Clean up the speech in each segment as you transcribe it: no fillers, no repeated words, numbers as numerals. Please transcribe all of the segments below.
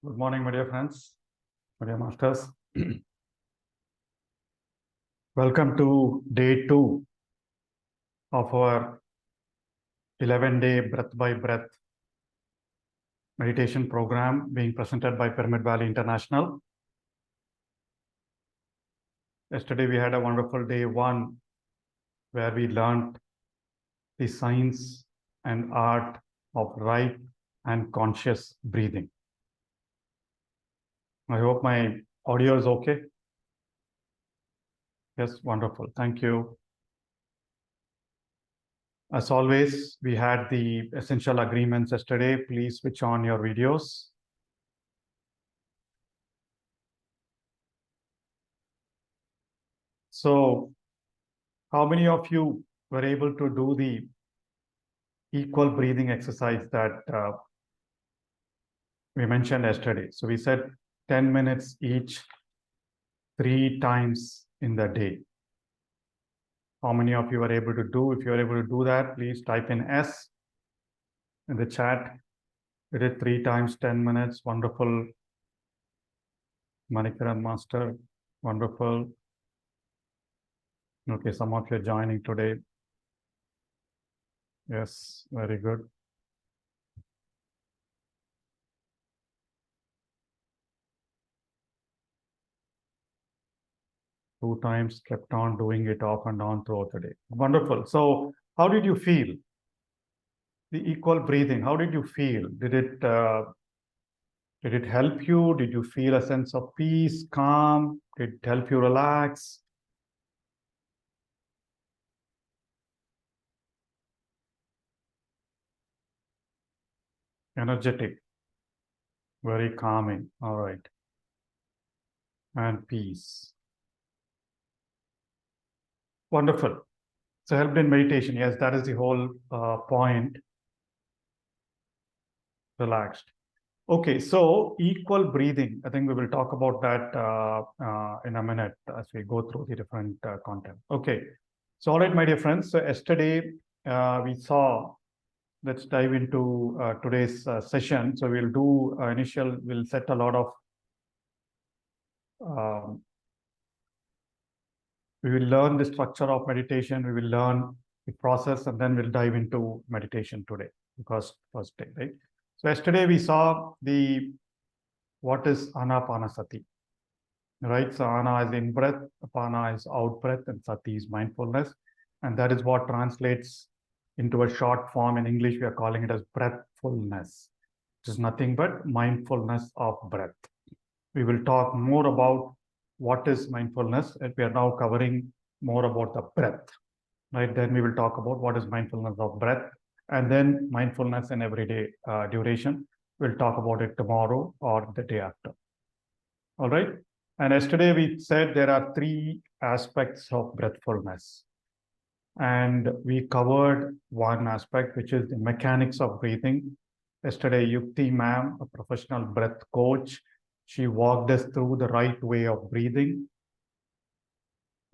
Good morning, my dear friends, my dear masters. Welcome to day 2 of our 11-day breath by breath meditation program being presented by Pyramid Valley International. Yesterday we had a wonderful day 1 where we learned the science and art of right and conscious breathing. I hope my audio is okay. Yes, wonderful. Thank you. As always, we had the essential agreements yesterday. Please switch on your videos. So, how many of you were able to do the equal breathing exercise that we mentioned yesterday? So, we said 10 minutes each, 3 times in the day. How many of you were able to do? If you were able to do that, please type in S in the chat. We did 3 times, 10 minutes. Wonderful. Manikaran Master, wonderful. Okay, some of you are joining today. Yes, very good. Two times, kept on doing it off and on throughout the day. Wonderful. So, how did you feel? The equal breathing, how did you feel? Did it help you? Did you feel a sense of peace, calm? Did it help you relax? Energetic, very calming. All right. And peace. Wonderful. So helped in meditation. Yes, that is the whole point. Relaxed. Okay, so equal breathing. I think we will talk about that in a minute as we go through the different content. Okay, so all right, my dear friends. So yesterday we saw. Let's dive into today's session. So we'll do we'll set a lot of. We will learn the structure of meditation. We will learn the process, and then we'll dive into meditation today, because first day, right? So yesterday we saw what is anapanasati, right? So ana is in breath, apana is out breath, and sati is mindfulness, and that is what translates into a short form. In English, we are calling it as breathfulness, which is nothing but mindfulness of breath. We will talk more about what is mindfulness, and we are now covering more about the breath, right? Then we will talk about what is mindfulness of breath, and then mindfulness in everyday duration. We'll talk about it tomorrow or the day after. All right. And yesterday we said there are 3 aspects of breathfulness. And we covered one aspect, which is the mechanics of breathing. Yesterday, Yukti ma'am, a professional breath coach, she walked us through the right way of breathing,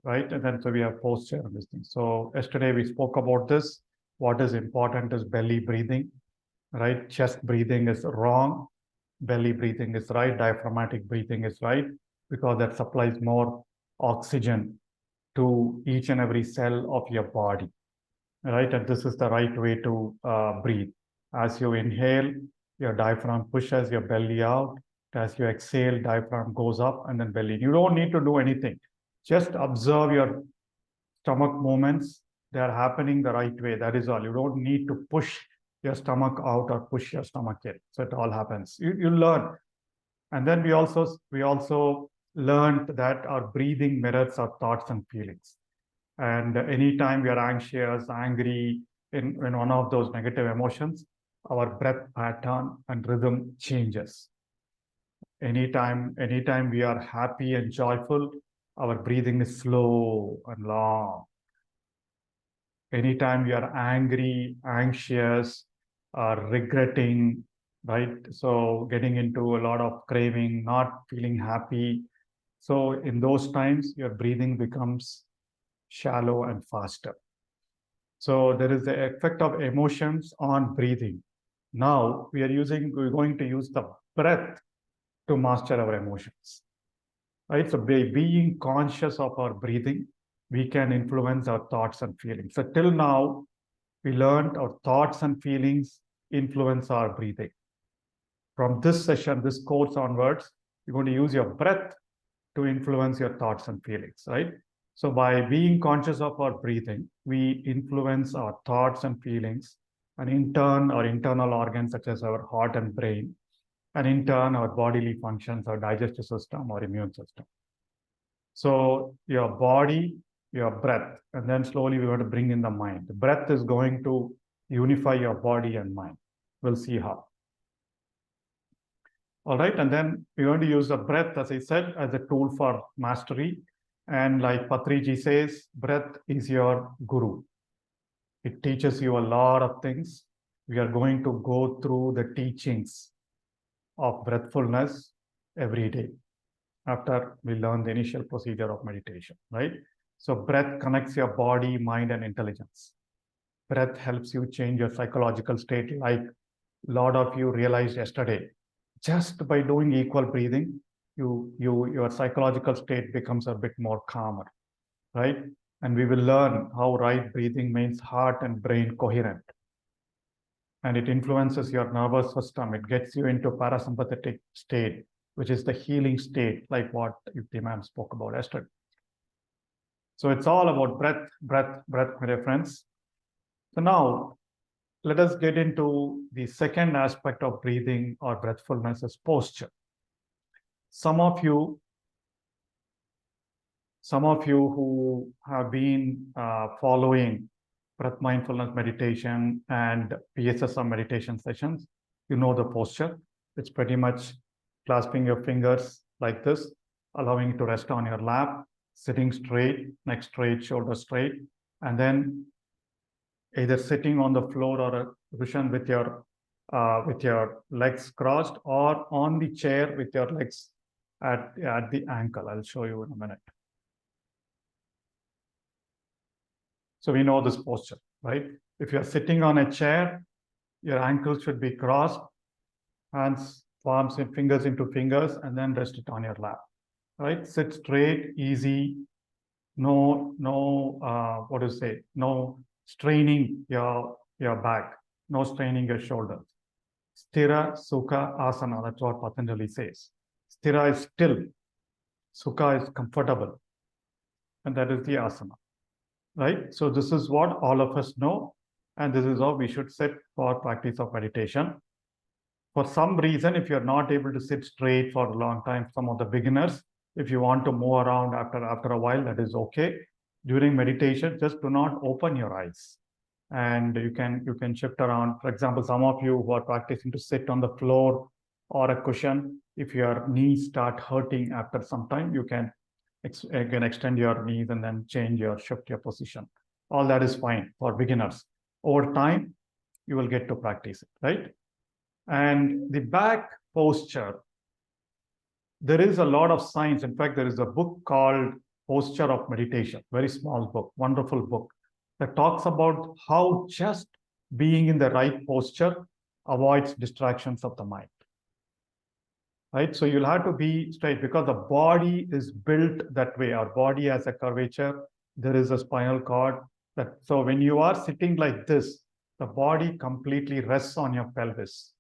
right? And then so we have posture and this thing. So yesterday we spoke about this. What is important is belly breathing, right? Chest breathing is wrong. Belly breathing is right. Diaphragmatic breathing is right, because that supplies more oxygen to each and every cell of your body, right? And this is the right way to breathe. As you inhale, your diaphragm pushes your belly out. As you exhale, diaphragm goes up and then belly. You don't need to do anything. Just observe your stomach movements. They are happening the right way. That is all. You don't need to push your stomach out or push your stomach in. So it all happens. You learn. And then we also learned that our breathing mirrors our thoughts and feelings. And anytime we are anxious, angry, in one of those negative emotions, our breath pattern and rhythm changes. Anytime we are happy and joyful, our breathing is slow and long. Anytime we are angry, anxious, or regretting, right? So getting into a lot of craving, not feeling happy. So in those times, your breathing becomes shallow and faster. So there is the effect of emotions on breathing. Now we're going to use the breath to master our emotions. Right? So by being conscious of our breathing, we can influence our thoughts and feelings. So till now, we learned our thoughts and feelings influence our breathing. From this session, this course onwards, you're going to use your breath to influence your thoughts and feelings, right? So by being conscious of our breathing, we influence our thoughts and feelings, and in turn, our internal organs such as our heart and brain, and in turn, our bodily functions, our digestive system, our immune system. So your body, your breath, and then slowly we're going to bring in the mind. The breath is going to unify your body and mind. We'll see how. All right, and then we're going to use the breath, as I said, as a tool for mastery. And like Patriji says, breath is your guru. It teaches you a lot of things. We are going to go through the teachings of breathfulness every day after we learn the initial procedure of meditation, right? So breath connects your body, mind, and intelligence. Breath helps you change your psychological state, like a lot of you realized yesterday. Just by doing equal breathing, your psychological state becomes a bit more calmer, right? And we will learn how right breathing means heart and brain coherent. And it influences your nervous system. It gets you into parasympathetic state, which is the healing state, like what the ma'am spoke about yesterday. So it's all about breath, breath, breath, my dear friends. So now, let us get into the second aspect of breathing or breathfulness is posture. Some of you who have been following breath mindfulness meditation and PSSM meditation sessions, you know the posture. It's pretty much clasping your fingers like this, allowing you to rest on your lap, sitting straight, neck straight, shoulder straight, and then either sitting on the floor or a cushion with your legs crossed, or on the chair with your legs at the ankle. I'll show you in a minute. So we know this posture, right? If you're sitting on a chair, your ankles should be crossed, hands, palms and fingers into fingers, and then rest it on your lap, right? Sit straight, easy, no straining your back, no straining your shoulders. Sthira, Sukha, Asana, that's what Patanjali says. Sthira is still, Sukha is comfortable, and that is the asana, right? So this is what all of us know, and this is how we should sit for practice of meditation. For some reason, if you're not able to sit straight for a long time, some of the beginners, if you want to move around after a while, that is okay. During meditation, just do not open your eyes, and you can shift around. For example, some of you who are practicing to sit on the floor or a cushion, if your knees start hurting after some time, you can extend your knees and then shift your position. All that is fine for beginners. Over time, you will get to practice it, right? And the back posture, there is a lot of science. In fact, there is a book called Posture of Meditation, very small book, wonderful book, that talks about how just being in the right posture avoids distractions of the mind. Right? So you'll have to be straight because the body is built that way. Our body has a curvature. There is a spinal cord. So when you are sitting like this, the body completely rests on your pelvis,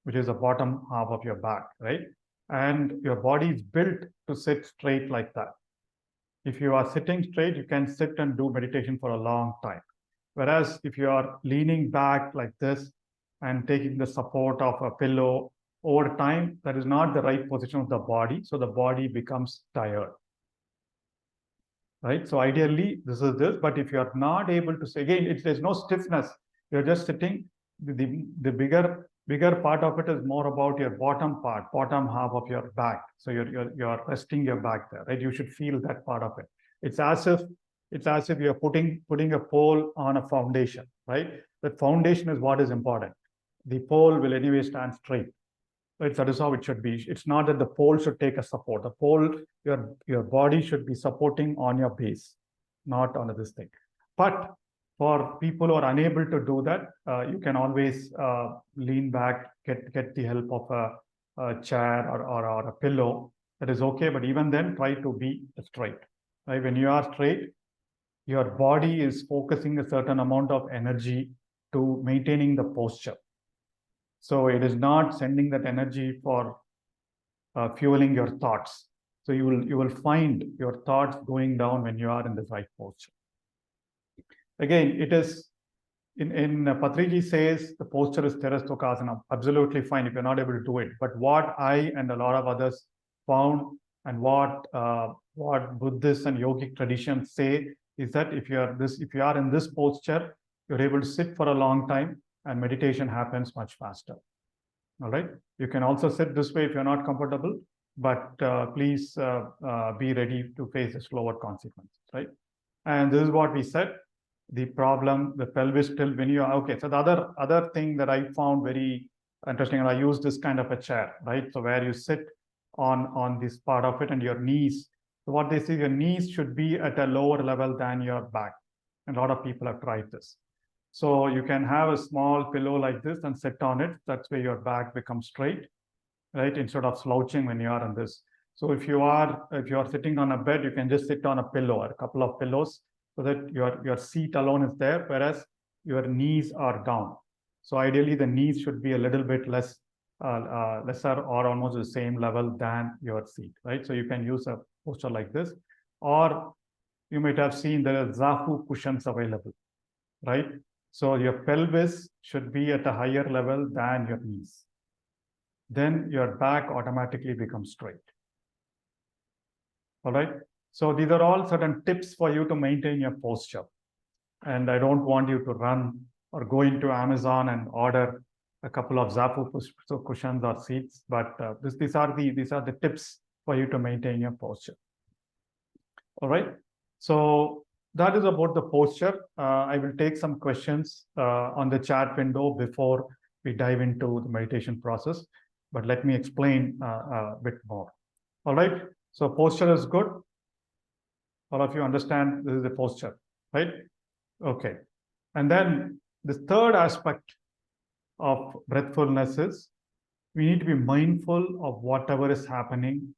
which is the bottom half of your back, right? And your body is built to sit straight like that. If you are sitting straight, you can sit and do meditation for a long time. Whereas if you are leaning back like this and taking the support of a pillow, over time, that is not the right position of the body. So the body becomes tired. Right? So ideally, this is this. But if you are not able to say, again, there's no stiffness. You're just sitting. The bigger part of it is more about your bottom half of your back. So you're resting your back there, right? You should feel that part of it. It's as if you're putting a pole on a foundation, right? That foundation is what is important. The pole will anyway stand straight. Right? That is how it should be. It's not that the pole should take a support. The pole, your body should be supporting on your base, not on this thing. But for people who are unable to do that, you can always lean back, get the help of a chair or a pillow, that is okay. But even then, try to be straight. Right? When you are straight, your body is focusing a certain amount of energy to maintaining the posture. So it is not sending that energy for fueling your thoughts. So you will find your thoughts going down when you are in the right posture. Again, it is in Patriji says the posture is Terastokasana. Absolutely fine if you're not able to do it. But what I and a lot of others found, and what Buddhist and yogic traditions say, is that if you are in this posture, you're able to sit for a long time and meditation happens much faster. All right. You can also sit this way if you're not comfortable, but please be ready to face the slower consequences. Right. And this is what we said. The problem, the pelvis still when you are okay. So the other thing that I found very interesting, and I use this kind of a chair, right? So where you sit on this part of it and your knees. So what they say, your knees should be at a lower level than your back. And a lot of people have tried this. So you can have a small pillow like this and sit on it. That's where your back becomes straight, right? Instead of slouching when you are on this. So if you are sitting on a bed, you can just sit on a pillow or a couple of pillows, so that your seat alone is there, whereas your knees are down. So ideally, the knees should be a little bit lesser or almost the same level than your seat, right? So you can use a posture like this, or you might have seen there are Zafu cushions available, right? So your pelvis should be at a higher level than your knees. Then your back automatically becomes straight. All right. So these are all certain tips for you to maintain your posture. And I don't want you to run or go into Amazon and order a couple of Zafu cushions or seats, but these are the tips for you to maintain your posture. All right. So that is about the posture. I will take some questions on the chat window before we dive into the meditation process, but let me explain a bit more. All right. So posture is good. All of you understand this is the posture, right? Okay. And then the third aspect of breathfulness is we need to be mindful of whatever is happening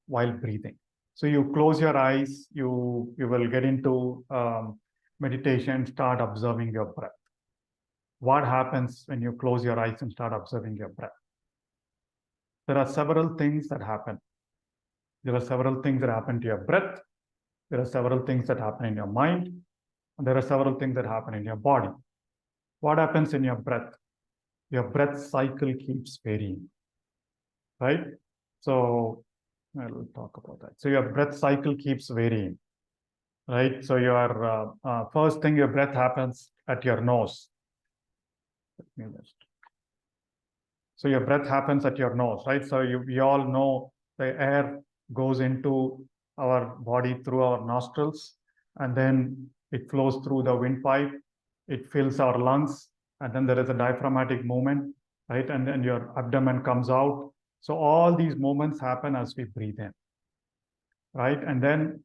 while breathing. So you close your eyes, you will get into meditation, start observing your breath. What happens when you close your eyes and start observing your breath? There are several things that happen. There are several things that happen to your breath. There are several things that happen in your mind. And there are several things that happen in your body. What happens in your breath? Your breath cycle keeps varying, right? So I'll talk about that. So your breath cycle keeps varying, right? So your first thing, your breath happens at your nose. So your breath happens at your nose, right? So we all know the air goes into our body through our nostrils, and then it flows through the windpipe. It fills our lungs, and then there is a diaphragmatic movement, right? And then your abdomen comes out. So all these movements happen as we breathe in, right? And then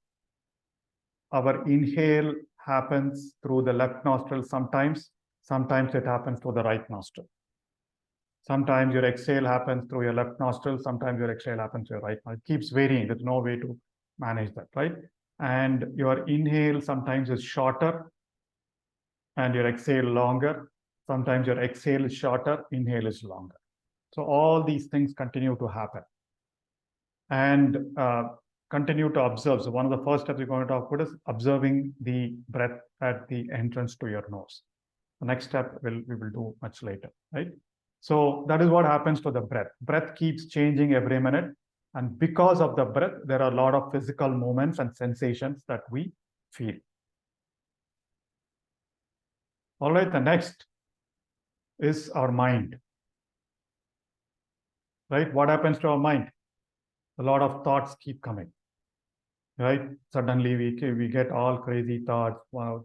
our inhale happens through the left nostril sometimes it happens through the right nostril. Sometimes your exhale happens through your left nostril, sometimes your exhale happens through your right nostril. It keeps varying. There's no way to manage that, right? And your inhale sometimes is shorter and your exhale longer. Sometimes your exhale is shorter, inhale is longer. So all these things continue to happen. And continue to observe. So one of the first steps we're going to talk about is observing the breath at the entrance to your nose. The next step we will do much later, right? So that is what happens to the breath. Breath keeps changing every minute. And because of the breath, there are a lot of physical movements and sensations that we feel. All right, the next is our mind. Right? What happens to our mind? A lot of thoughts keep coming. Right? Suddenly we get all crazy thoughts,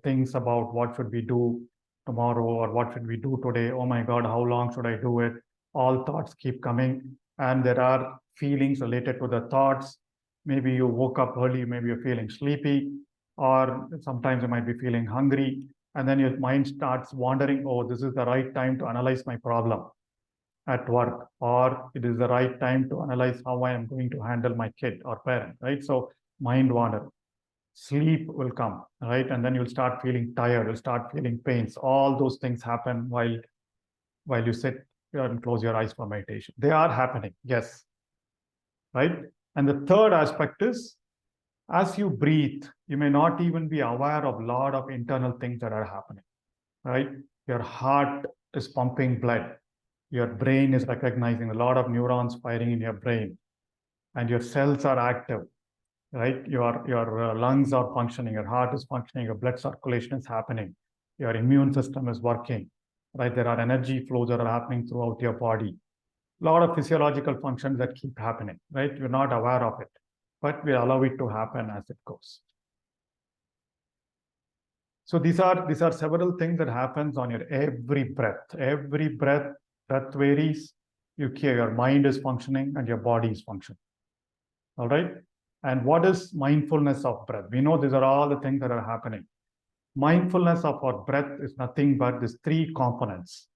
things about what should we do tomorrow or what should we do today? Oh my God, how long should I do it? All thoughts keep coming, and there are feelings related to the thoughts. Maybe you woke up early, maybe you're feeling sleepy, or sometimes you might be feeling hungry, and then your mind starts wandering, oh, this is the right time to analyze my problem. at work, or it is the right time to analyze how I am going to handle my kid or parent, right? So mind wander, sleep will come, right? And then you'll start feeling tired, you'll start feeling pains. All those things happen while you sit and close your eyes for meditation. They are happening, yes, right? And the third aspect is, as you breathe, you may not even be aware of a lot of internal things that are happening, right? Your heart is pumping blood. Your brain is recognizing a lot of neurons firing in your brain, and your cells are active, right? Your lungs are functioning, your heart is functioning, your blood circulation is happening, your immune system is working, right? There are energy flows that are happening throughout your body. A lot of physiological functions that keep happening, right? You're not aware of it, but we allow it to happen as it goes. So these are several things that happens on your every breath. Every breath varies. Your mind is functioning and your body is functioning. All right. And what is mindfulness of breath? We know these are all the things that are happening. Mindfulness of our breath is nothing but these three components.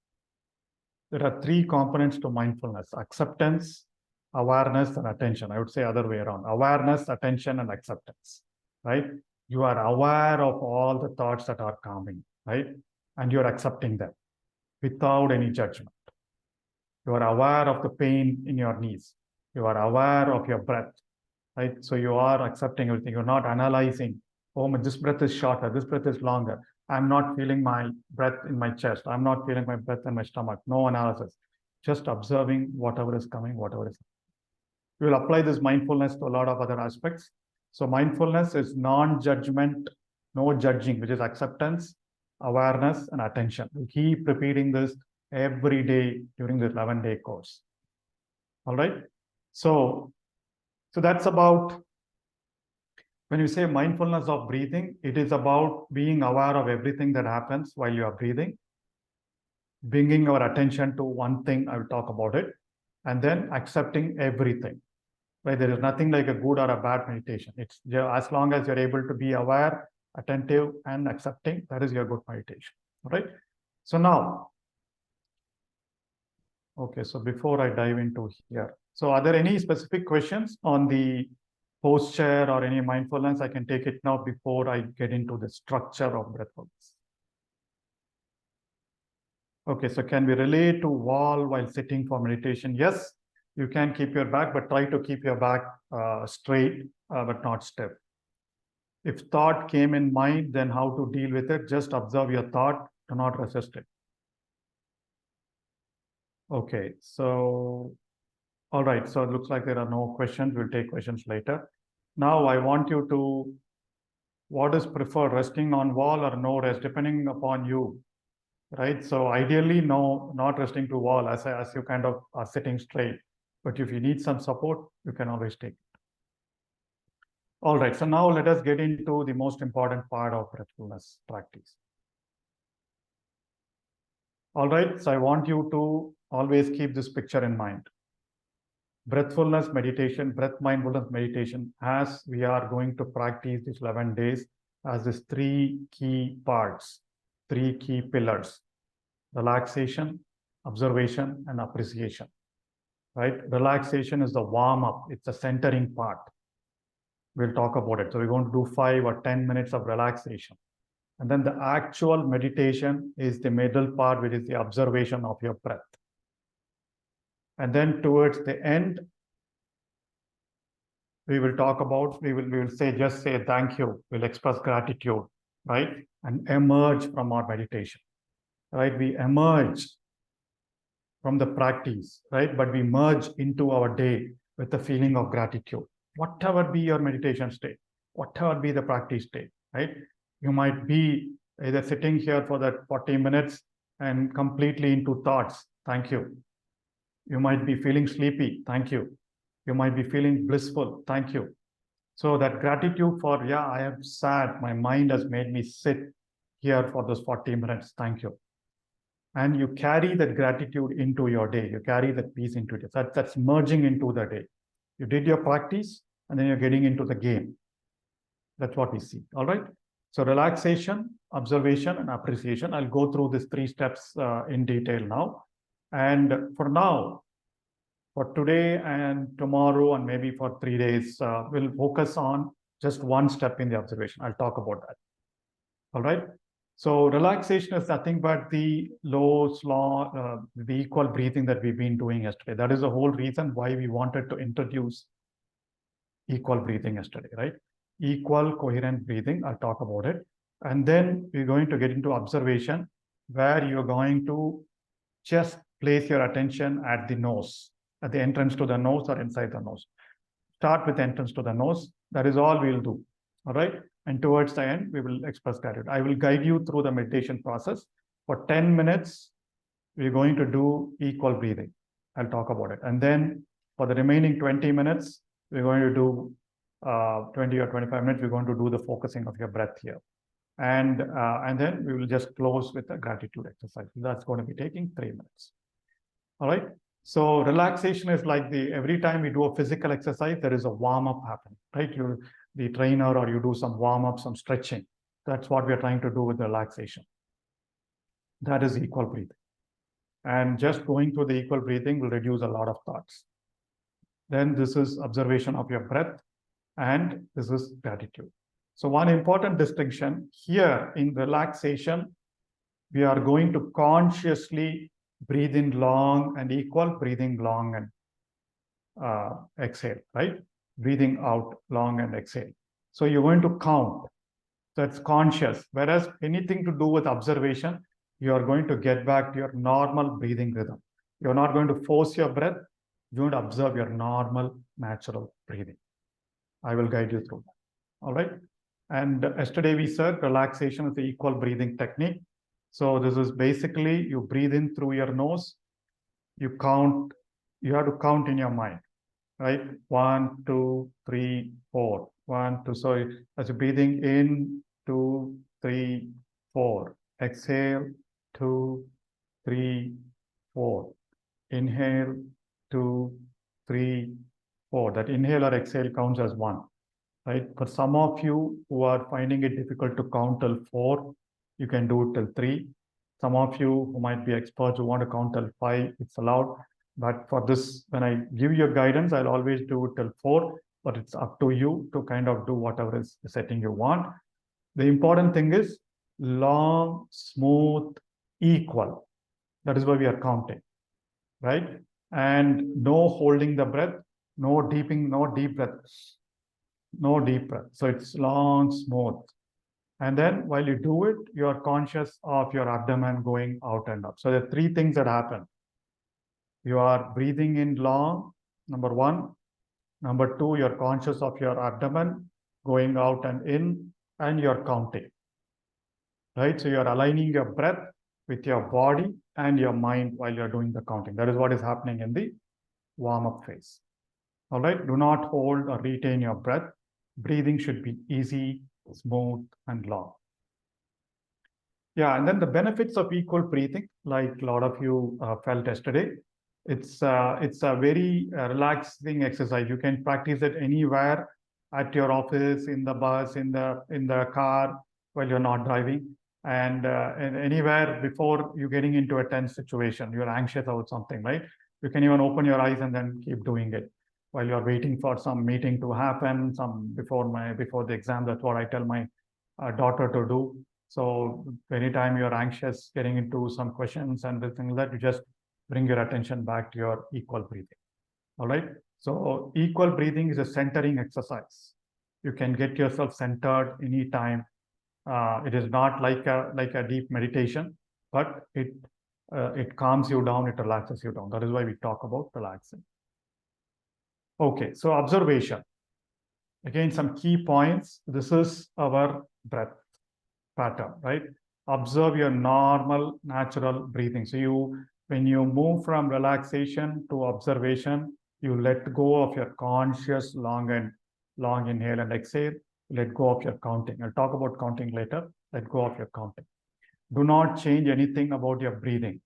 There are three components to mindfulness: acceptance, awareness, and attention. I would say other way around: awareness, attention, and acceptance, right? You are aware of all the thoughts that are coming, right? And you're accepting them without any judgment. You are aware of the pain in your knees. You are aware of your breath, right? So you are accepting everything. You're not analyzing, oh, this breath is shorter, this breath is longer. I'm not feeling my breath in my chest. I'm not feeling my breath in my stomach. No analysis. Just observing whatever is coming, whatever is. We will apply this mindfulness to a lot of other aspects. So mindfulness is non-judgment, no judging, which is acceptance, awareness, and attention. We keep repeating this every day during the 11-day course. All right. So that's about, when you say mindfulness of breathing, it is about being aware of everything that happens while you are breathing, bringing our attention to one thing. I will talk about it, and then accepting everything. Right? There is nothing like a good or a bad meditation. It's as long as you're able to be aware, attentive, and accepting, that is your good meditation. All right. So now, okay. So before I dive into here, so are there any specific questions on the posture or any mindfulness? I can take it now before I get into the structure of breathfulness. Okay, so can we relate to wall while sitting for meditation? Yes, you can keep your back, but try to keep your back straight, but not stiff. If thought came in mind, then how to deal with it? Just observe your thought, do not resist it. Okay, so all right, so it looks like there are no questions. We'll take questions later. Now I want you to, what is preferred, resting on wall or no rest, depending upon you, right? So ideally, no, not resting to wall as you kind of are sitting straight. But if you need some support, you can always take it. All right, so now let us get into the most important part of breathfulness practice. All right, so I want you to always keep this picture in mind. Breathfulness meditation, breath mindfulness meditation, as we are going to practice these 11 days, as these three key parts, three key pillars: relaxation, observation, and appreciation. Right? Relaxation is the warm-up, it's the centering part. We'll talk about it. So we're going to do 5 or 10 minutes of relaxation. And then the actual meditation is the middle part, which is the observation of your breath. And then towards the end, we will talk about, we will say, just say thank you. We'll express gratitude, right? And emerge from our meditation, right? We emerge from the practice, right? But we merge into our day with the feeling of gratitude. Whatever be your meditation state, whatever be the practice state, right? You might be either sitting here for that 40 minutes and completely into thoughts. Thank you. You might be feeling sleepy. Thank you. You might be feeling blissful. Thank you. So that gratitude for, yeah, I am sad. My mind has made me sit here for those 40 minutes. Thank you. And you carry that gratitude into your day. You carry that peace into it. That's merging into the day. You did your practice, and then you're getting into the game. That's what we see. All right. So relaxation, observation, and appreciation. I'll go through these 3 steps in detail now. And for now, for today and tomorrow, and maybe for 3 days, we'll focus on just one step in the observation. I'll talk about that. All right. So relaxation is nothing but the low, slow, the equal breathing that we've been doing yesterday. That is the whole reason why we wanted to introduce equal breathing yesterday, right? Equal coherent breathing. I'll talk about it. And then we're going to get into observation, where you're going to just place your attention at the nose, at the entrance to the nose or inside the nose. Start with entrance to the nose. That is all we'll do. All right. And towards the end, we will express gratitude. I will guide you through the meditation process. For 10 minutes, we're going to do equal breathing. I'll talk about it. And then for the remaining 20 minutes, we're going to do 20 or 25 minutes, we're going to do the focusing of your breath here. And then we will just close with a gratitude exercise. That's going to be taking 3 minutes. All right. So relaxation is like every time we do a physical exercise, there is a warm-up happening, right? The trainer, or you do some warm-up, some stretching. That's what we're trying to do with relaxation. That is equal breathing. And just going through the equal breathing will reduce a lot of thoughts. Then this is observation of your breath, and this is gratitude. So one important distinction here in relaxation, we are going to consciously breathe in long and equal, breathing long and exhale, right? Breathing out long and exhale. So you're going to count. That's conscious. Whereas anything to do with observation, you are going to get back to your normal breathing rhythm. You're not going to force your breath. You're going to observe your normal, natural breathing. I will guide you through that. All right. And yesterday we said relaxation is the equal breathing technique. So this is basically you breathe in through your nose. You count. You have to count in your mind, right? 1, 2, 3, 4. 1, 2. So as you're breathing in, 2, 3, 4. Exhale, 2, 3, 4. Inhale, 2, 3, 4. That inhale or exhale counts as 1, right? For some of you who are finding it difficult to count till 4, you can do it till 3. Some of you who might be experts who want to count till 5, it's allowed. But for this, when I give you guidance, I'll always do it till 4, but it's up to you to kind of do whatever is the setting you want. The important thing is long, smooth, equal. That is why we are counting, right? And no holding the breath, no deep breath, no deep breath. So it's long, smooth. And then while you do it, you are conscious of your abdomen going out and up. So there are 3 things that happen. You are breathing in long, number 1. Number 2, you're conscious of your abdomen going out and in, and you're counting, right? So you're aligning your breath with your body and your mind while you're doing the counting. That is what is happening in the warm-up phase. All right. Do not hold or retain your breath. Breathing should be easy, smooth, and long. Yeah, and then the benefits of equal breathing, like a lot of you felt yesterday, it's a very relaxing exercise. You can practice it anywhere, at your office, in the bus, in the car, while you're not driving, and anywhere before you getting into a tense situation, you're anxious about something, right? You can even open your eyes and then keep doing it while you're waiting for some meeting to happen, before the exam. That's what I tell my daughter to do. So anytime you're anxious, getting into some questions and things like that, you just bring your attention back to your equal breathing. All right. So equal breathing is a centering exercise. You can get yourself centered anytime. It is not like a deep meditation, but it calms you down, it relaxes you down. That is why we talk about relaxing. Okay, so observation. Again, some key points. This is our breath pattern, right? Observe your normal, natural breathing. So when you move from relaxation to observation, you let go of your conscious long inhale and exhale. Let go of your counting. I'll talk about counting later. Let go of your counting. Do not change anything about your breathing.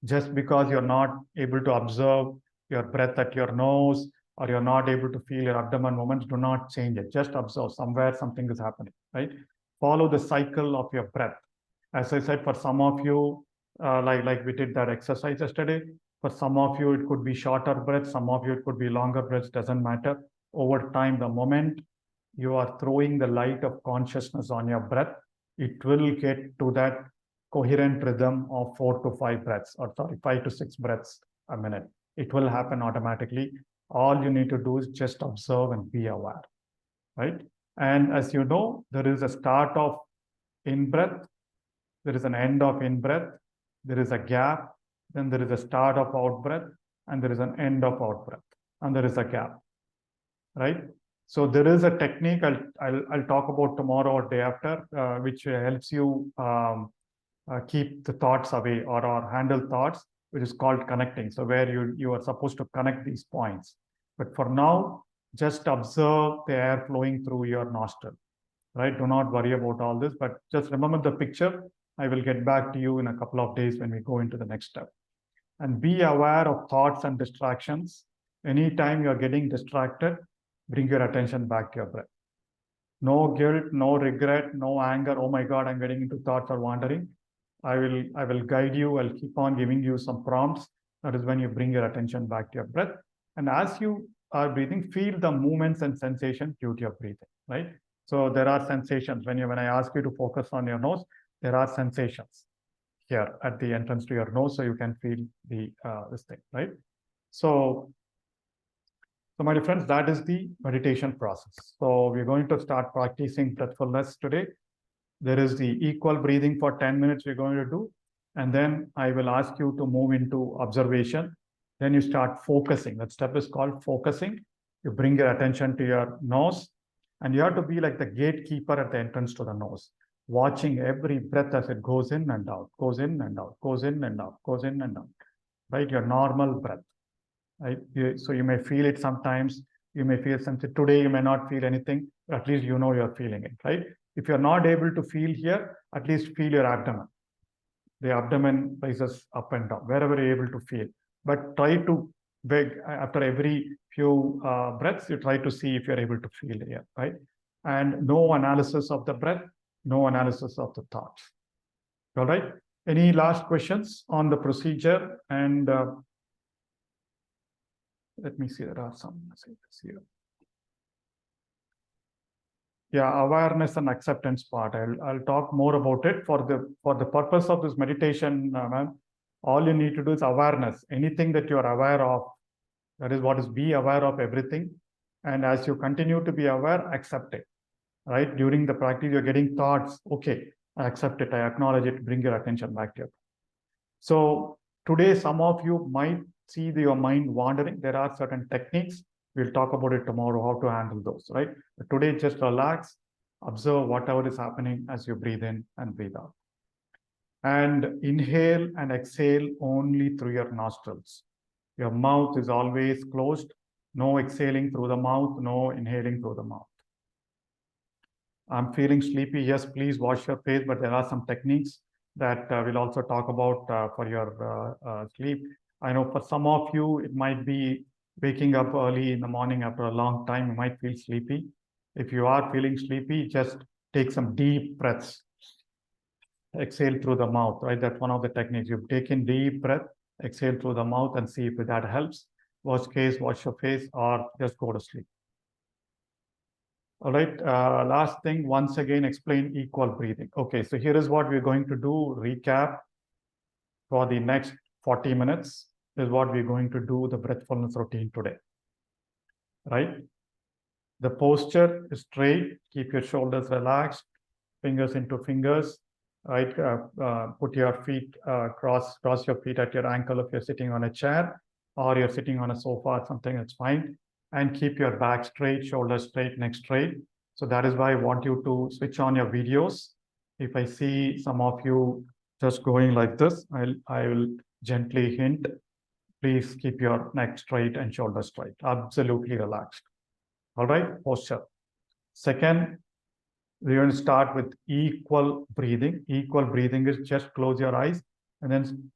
Just because you're not able to observe your breath at your nose, or you're not able to feel your abdomen movements, do not change it. Just observe somewhere something is happening, right? Follow the cycle of your breath. As I said, for some of you, like we did that exercise yesterday, For some of you, it could be shorter breaths. Some of you, it could be longer breaths. Doesn't matter. Over time, the moment you are throwing the light of consciousness on your breath, it will get to that coherent rhythm of 4 to 5 breaths, or sorry, 5 to 6 breaths a minute. It will happen automatically. All you need to do is just observe and be aware, right? And as you know, there is a start of in-breath, there is an end of in-breath, there is a gap, then there is a start of out-breath, and there is an end of out-breath, and there is a gap, right? So there is a technique I'll talk about tomorrow or day after, which helps you keep the thoughts away or handle thoughts, which is called connecting. So where you are supposed to connect these points. But for now, just observe the air flowing through your nostril, right? Do not worry about all this, but just remember the picture. I will get back to you in a couple of days when we go into the next step. And be aware of thoughts and distractions. Anytime you're getting distracted, bring your attention back to your breath. No guilt, no regret, no anger. Oh my God, I'm getting into thoughts or wandering. I will guide you. I'll keep on giving you some prompts. That is when you bring your attention back to your breath. And as you are breathing, feel the movements and sensations due to your breathing, right? So there are sensations. When I ask you to focus on your nose, there are sensations here at the entrance to your nose, so you can feel this thing, right? So my dear friends, that is the meditation process. So we're going to start practicing breathfulness today. There is the equal breathing for 10 minutes we're going to do. And then I will ask you to move into observation. Then you start focusing. That step is called focusing. You bring your attention to your nose, and you have to be like the gatekeeper at the entrance to the nose, watching every breath as it goes in and out, goes in and out, goes in and out, goes in and out, right? Your normal breath. Right? So you may feel it sometimes, you may feel something. Today you may not feel anything, but at least you know you're feeling it, right? If you're not able to feel here, at least feel your abdomen. The abdomen rises up and down, wherever you're able to feel. But try to beg after every few breaths, you try to see if you're able to feel here, right? And no analysis of the breath, no analysis of the thoughts. All right? Any last questions on the procedure? And let me see, there are some messages here. Yeah, awareness and acceptance part. I'll talk more about it. For the purpose of this meditation, ma'am, all you need to do is awareness. Anything that you are aware of, that is what is, be aware of everything. And as you continue to be aware, accept it. Right? During the practice, you're getting thoughts. Okay, I accept it, I acknowledge it, bring your attention back to it. So today, some of you might see your mind wandering. There are certain techniques. We'll talk about it tomorrow, how to handle those, right? But today, just relax, observe whatever is happening as you breathe in and breathe out. And inhale and exhale only through your nostrils. Your mouth is always closed. No exhaling through the mouth, no inhaling through the mouth. I'm feeling sleepy. Yes, please wash your face, but there are some techniques that we'll also talk about for your sleep. I know for some of you, it might be waking up early in the morning after a long time, you might feel sleepy. If you are feeling sleepy, just take some deep breaths. Exhale through the mouth, right? That's one of the techniques. You take in deep breath, exhale through the mouth, and see if that helps. Worst case, wash your face or just go to sleep. All right, last thing, once again, explain equal breathing. Okay, so here is what we're going to do. Recap for the next 40 minutes is what we're going to do the breathfulness routine today, right? The posture is straight. Keep your shoulders relaxed, fingers into fingers, right? Put your feet, cross your feet at your ankle if you're sitting on a chair or you're sitting on a sofa or something, that's fine. And keep your back straight, shoulders straight, neck straight. So that is why I want you to switch on your videos. If I see some of you just going like this, I will gently hint, please keep your neck straight and shoulders straight, absolutely relaxed. All right, posture. Second, we're going to start with equal breathing. Equal breathing is just close your eyes and then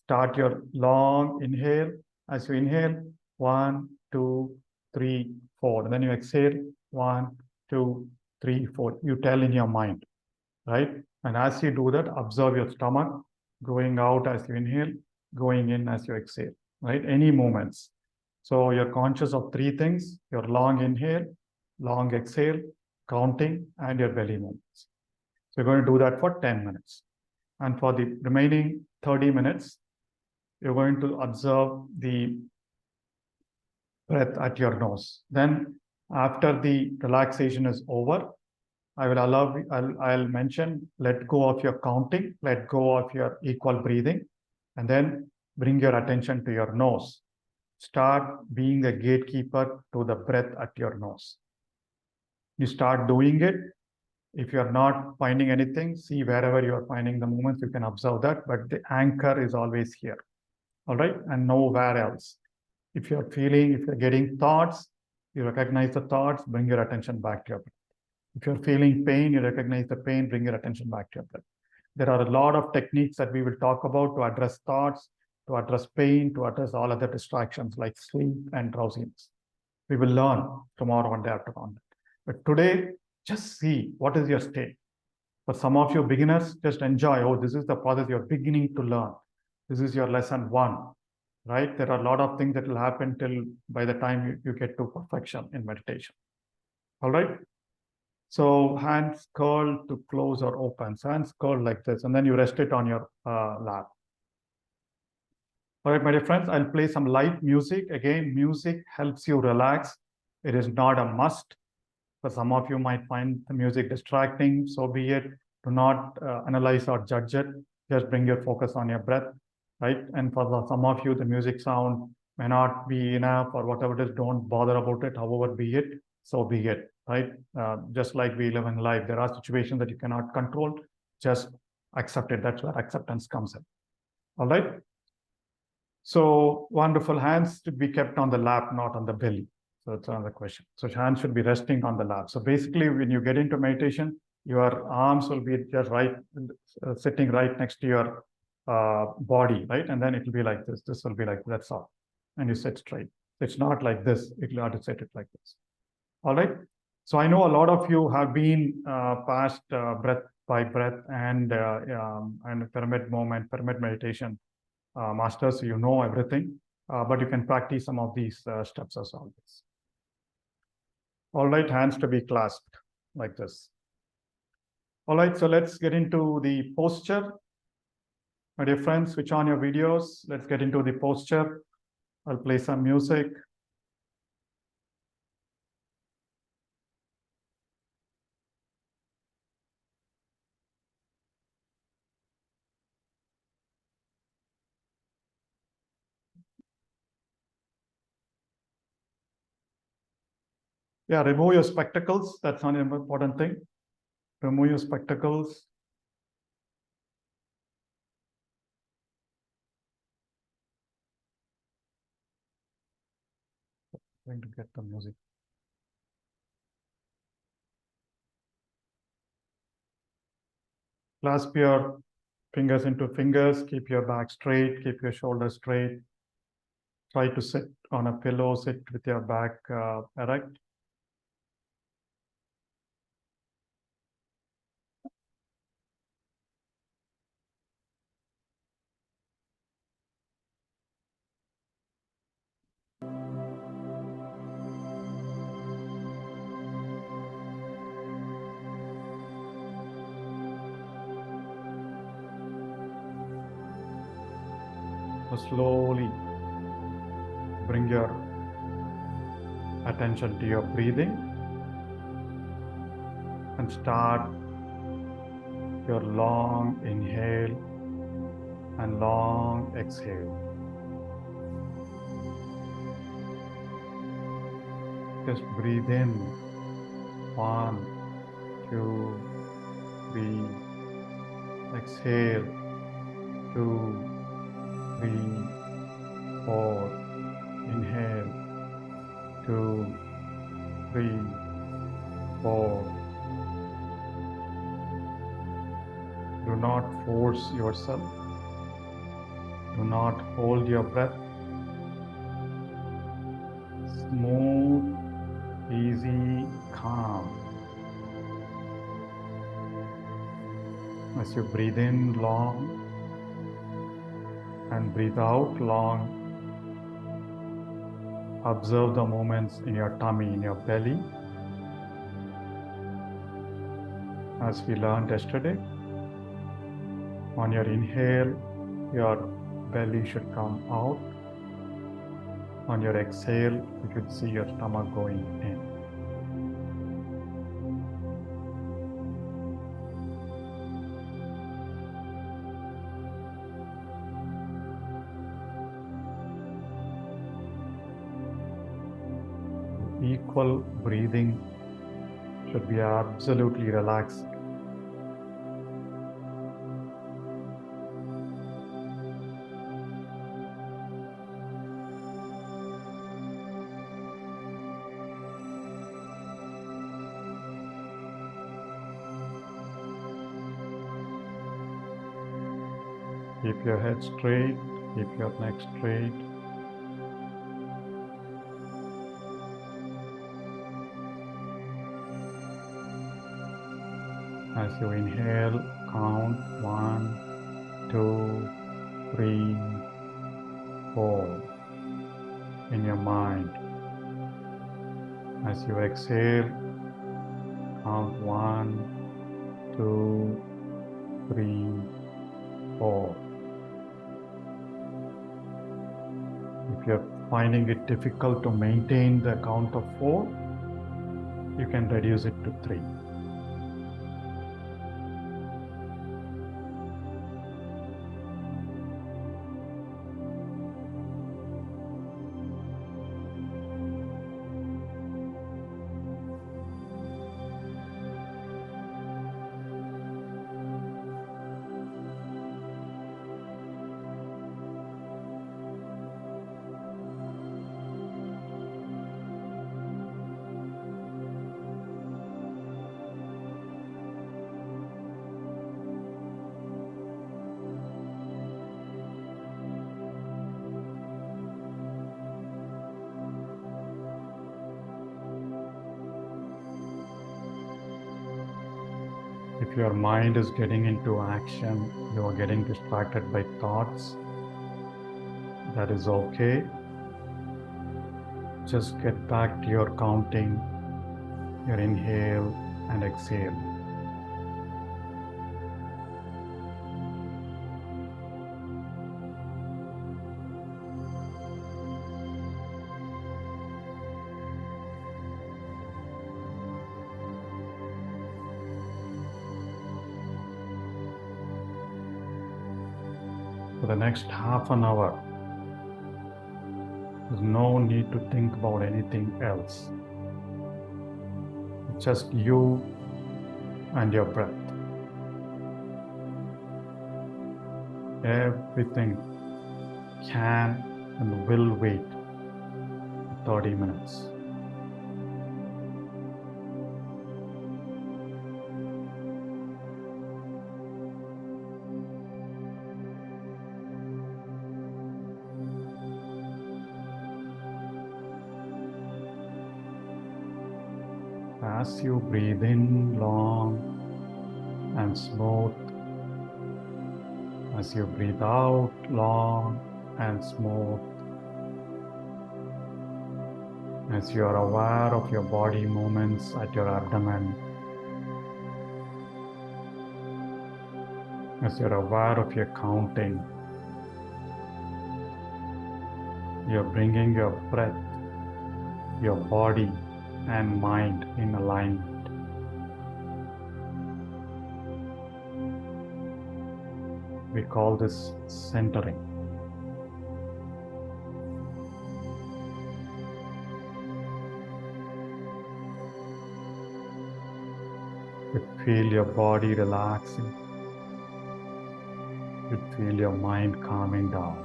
start your long inhale. As you inhale, 1, 2, 3, 4. And then you exhale, 1, 2, 3, 4. You tell in your mind, right? And as you do that, observe your stomach going out as you inhale, going in as you exhale, right? Any movements. So you're conscious of three things: your long inhale, long exhale, counting, and your belly movements. So you're going to do that for 10 minutes. And for the remaining 30 minutes, you're going to observe the breath at your nose. Then after the relaxation is over, I'll mention, let go of your counting, let go of your equal breathing, and then bring your attention to your nose. Start being the gatekeeper to the breath at your nose. You start doing it. If you're not finding anything, see wherever you're finding the movements, you can observe that, but the anchor is always here. All right, and nowhere else. If you're getting thoughts, you recognize the thoughts, bring your attention back to your breath. If you're feeling pain, you recognize the pain, bring your attention back to your breath. There are a lot of techniques that we will talk about to address thoughts, to address pain, to address all other distractions like sleep and drowsiness. We will learn tomorrow and day after on that. But today, just see what is your state. For some of you beginners, just enjoy. Oh, this is the process you're beginning to learn. This is your lesson 1, right? There are a lot of things that will happen till by the time you get to perfection in meditation. All right. So hands curled to close or open. So hands curled like this, and then you rest it on your lap. All right, my dear friends, I'll play some light music. Again, music helps you relax. It is not a must. For some of you might find the music distracting, so be it. Do not analyze or judge it. Just bring your focus on your breath, right? And for some of you, the music sound may not be enough or whatever it is, don't bother about it. However, be it, so be it, right? Just like we live in life, there are situations that you cannot control. Just accept it. That's where acceptance comes in. All right. So wonderful. Hands should be kept on the lap, not on the belly. So that's another question. So hands should be resting on the lap. So basically, when you get into meditation, your arms will be just sitting right next to your body, right? And then it will be like this. This will be like, that's all. And you sit straight. It's not like this. It will have to sit it like this. All right. So I know a lot of you have been past breath by breath and pyramid movement, pyramid meditation masters. So you know everything, but you can practice some of these steps as always. All right, hands to be clasped like this. All right, so let's get into the posture. My dear friends, switch on your videos. Let's get into the posture. I'll play some music. Yeah, remove your spectacles. That's not an important thing. Remove your spectacles. I'm going to get the music. Clasp your fingers into fingers. Keep your back straight. Keep your shoulders straight. Try to sit on a pillow. Sit with your back erect. So slowly bring your attention to your breathing and start your long inhale and long exhale. Just breathe in 1, 2, 3. Exhale 2, 3, 4. Inhale 2, 3, 4. Do not force yourself. Do not hold your breath. Smooth, easy, calm. As you breathe in long and breathe out long. Observe the movements in your tummy, in your belly. As we learned yesterday, on your inhale, your belly should come out. On your exhale, you should see your stomach going in. Equal breathing should be absolutely relaxed. Keep your head straight, keep your neck straight. As you inhale, count 1, 2, 3, 4 in your mind. As you exhale, count 1, 2, 3, 4. If you're finding it difficult to maintain the count of 4, you can reduce it to 3. If your mind is getting into action, you are getting distracted by thoughts, that is okay. Just get back to your counting, your inhale and exhale. For the next half an hour, there's no need to think about anything else. It's just you and your breath. Everything can and will wait 30 minutes. As you breathe in long and smooth, as you breathe out long and smooth, as you are aware of your body movements at your abdomen, as you're aware of your counting, you're bringing your breath, your body and mind in alignment. We call this centering. You feel your body relaxing. You feel your mind calming down.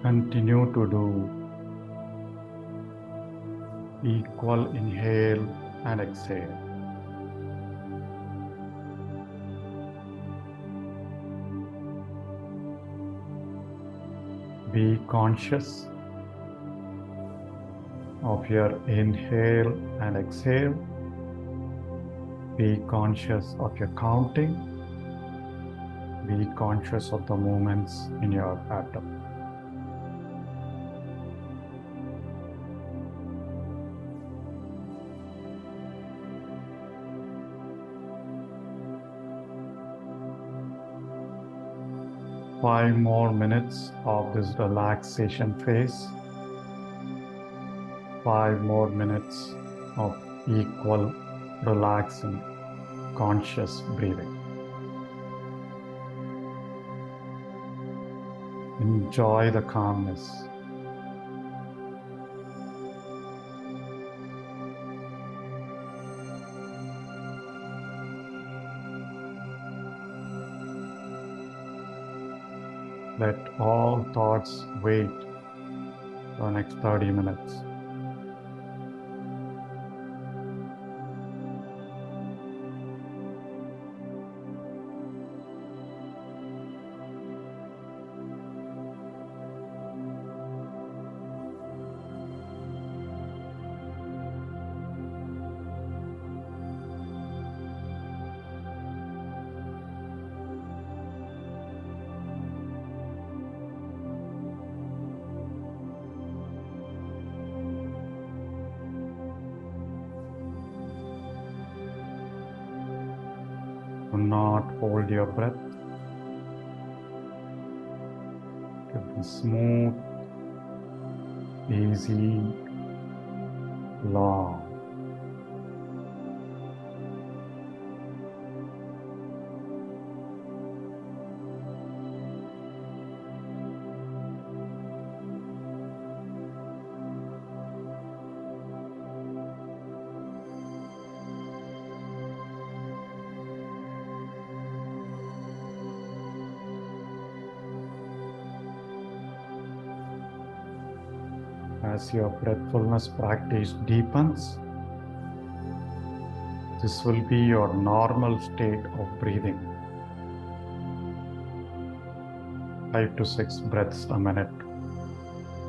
Continue to do equal inhale and exhale. Be conscious of your inhale and exhale. Be conscious of your counting. Be conscious of the movements in your abdomen. Five more minutes of this relaxation phase. 5 more minutes of equal, relaxing, conscious breathing. Enjoy the calmness. Let all thoughts wait for the next 30 minutes. Do not hold your breath. Give it smooth, easy, long. As your breathfulness practice deepens, this will be your normal state of breathing. 5 to 6 breaths a minute.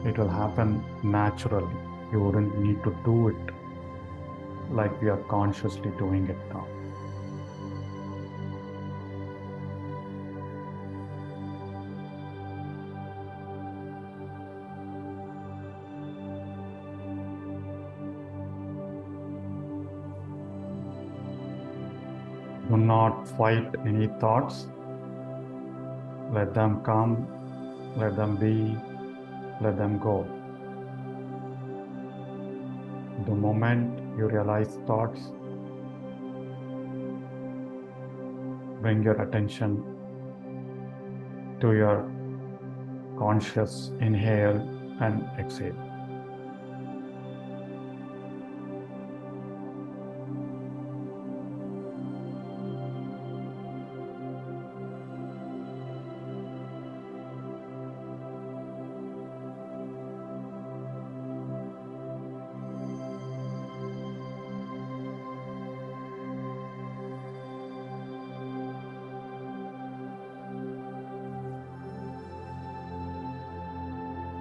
It will happen naturally. You wouldn't need to do it like we are consciously doing it now. Do not fight any thoughts. Let them come, let them be, let them go. The moment you realize thoughts, bring your attention to your conscious inhale and exhale.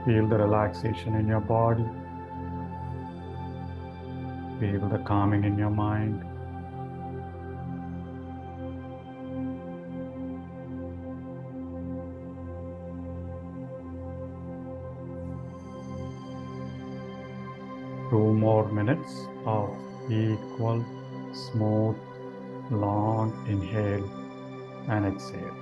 Feel the relaxation in your body. Feel the calming in your mind. Two more minutes of equal, smooth, long inhale and exhale.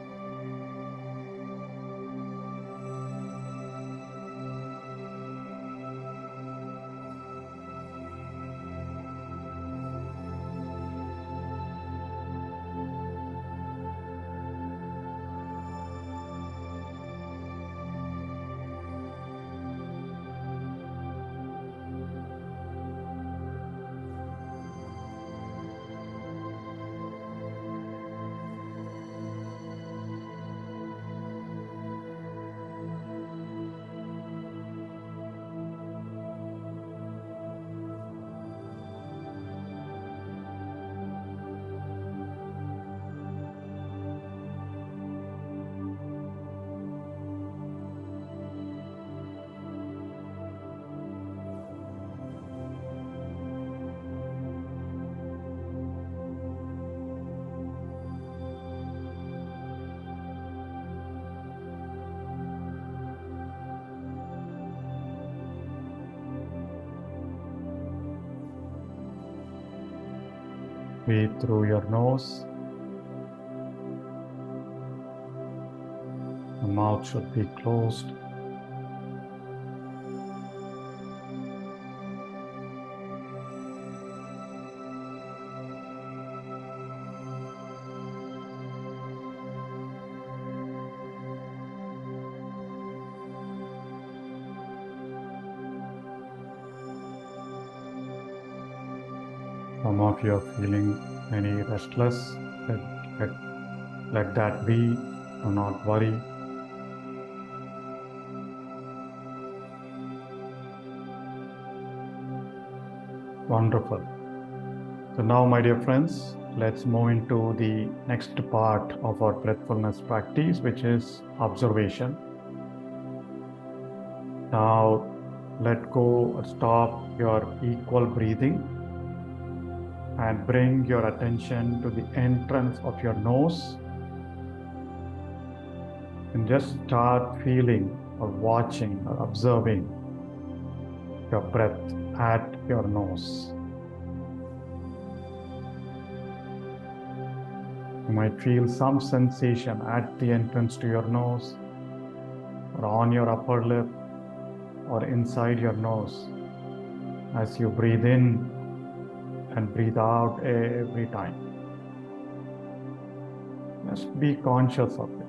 Breathe through your nose. The mouth should be closed. Some of you are feeling any restless. Let that be. Do not worry. Wonderful. So now, my dear friends, let's move into the next part of our breathfulness practice, which is observation. Now, let go, stop your equal breathing and bring your attention to the entrance of your nose, and just start feeling or watching or observing your breath at your nose. You might feel some sensation at the entrance to your nose, or on your upper lip, or inside your nose as you breathe in and breathe out every time. Just be conscious of it.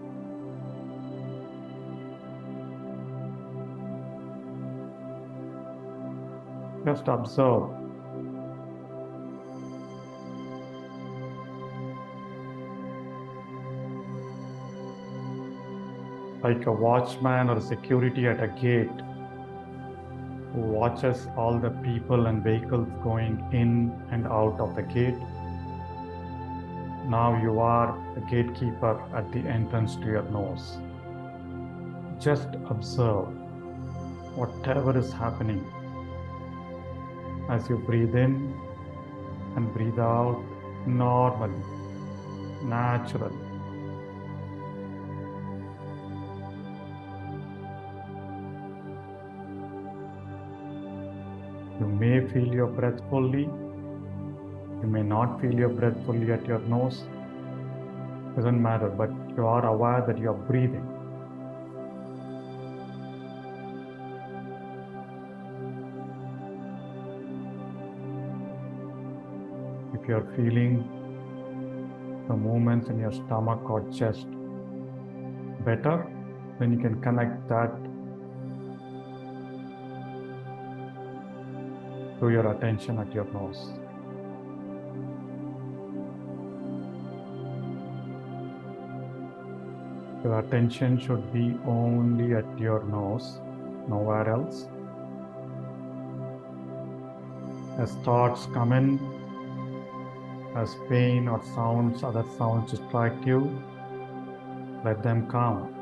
Just observe. Like a watchman or a security at a gate who watches all the people and vehicles going in and out of the gate. Now you are the gatekeeper at the entrance to your nose. Just observe whatever is happening as you breathe in and breathe out normally, naturally. You may feel your breath fully. You may not feel your breath fully at your nose. Doesn't matter, but you are aware that you are breathing. If you are feeling the movements in your stomach or chest better, then you can connect that to your attention at your nose. Your attention should be only at your nose, nowhere else. As thoughts come in, as pain or sounds, other sounds distract you, let them come.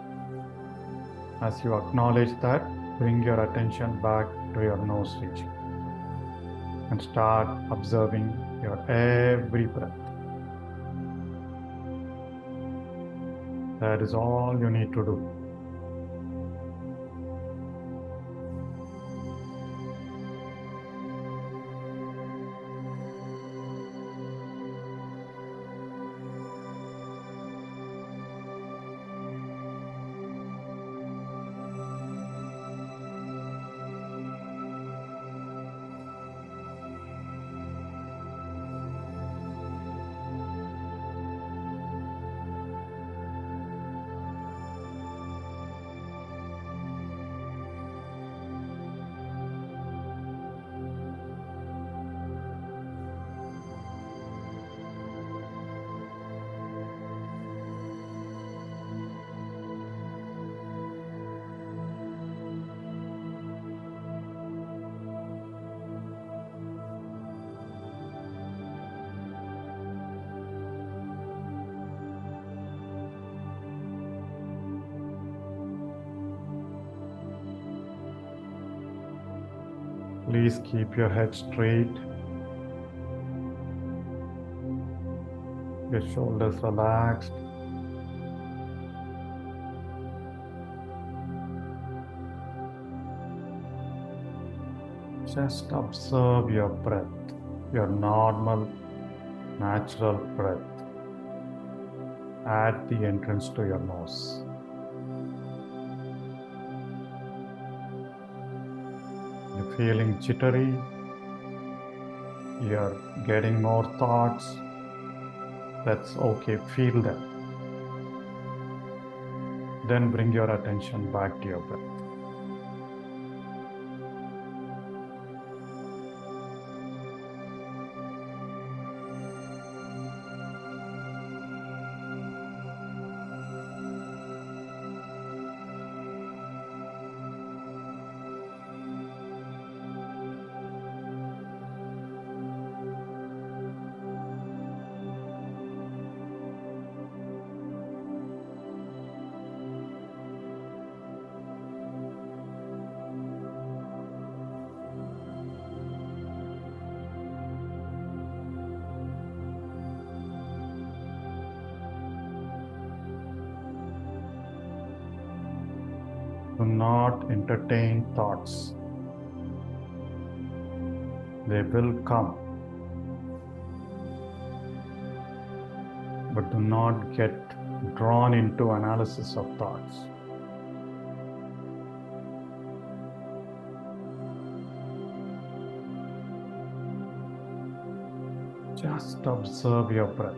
As you acknowledge that, bring your attention back to your nose region and start observing your every breath. That is all you need to do. Please keep your head straight, your shoulders relaxed. Just observe your breath, your normal natural breath at the entrance to your nose. You're feeling jittery, you're getting more thoughts. That's okay, feel that. Then bring your attention back to your breath. Do not entertain thoughts. They will come, but do not get drawn into analysis of thoughts. Just observe your breath.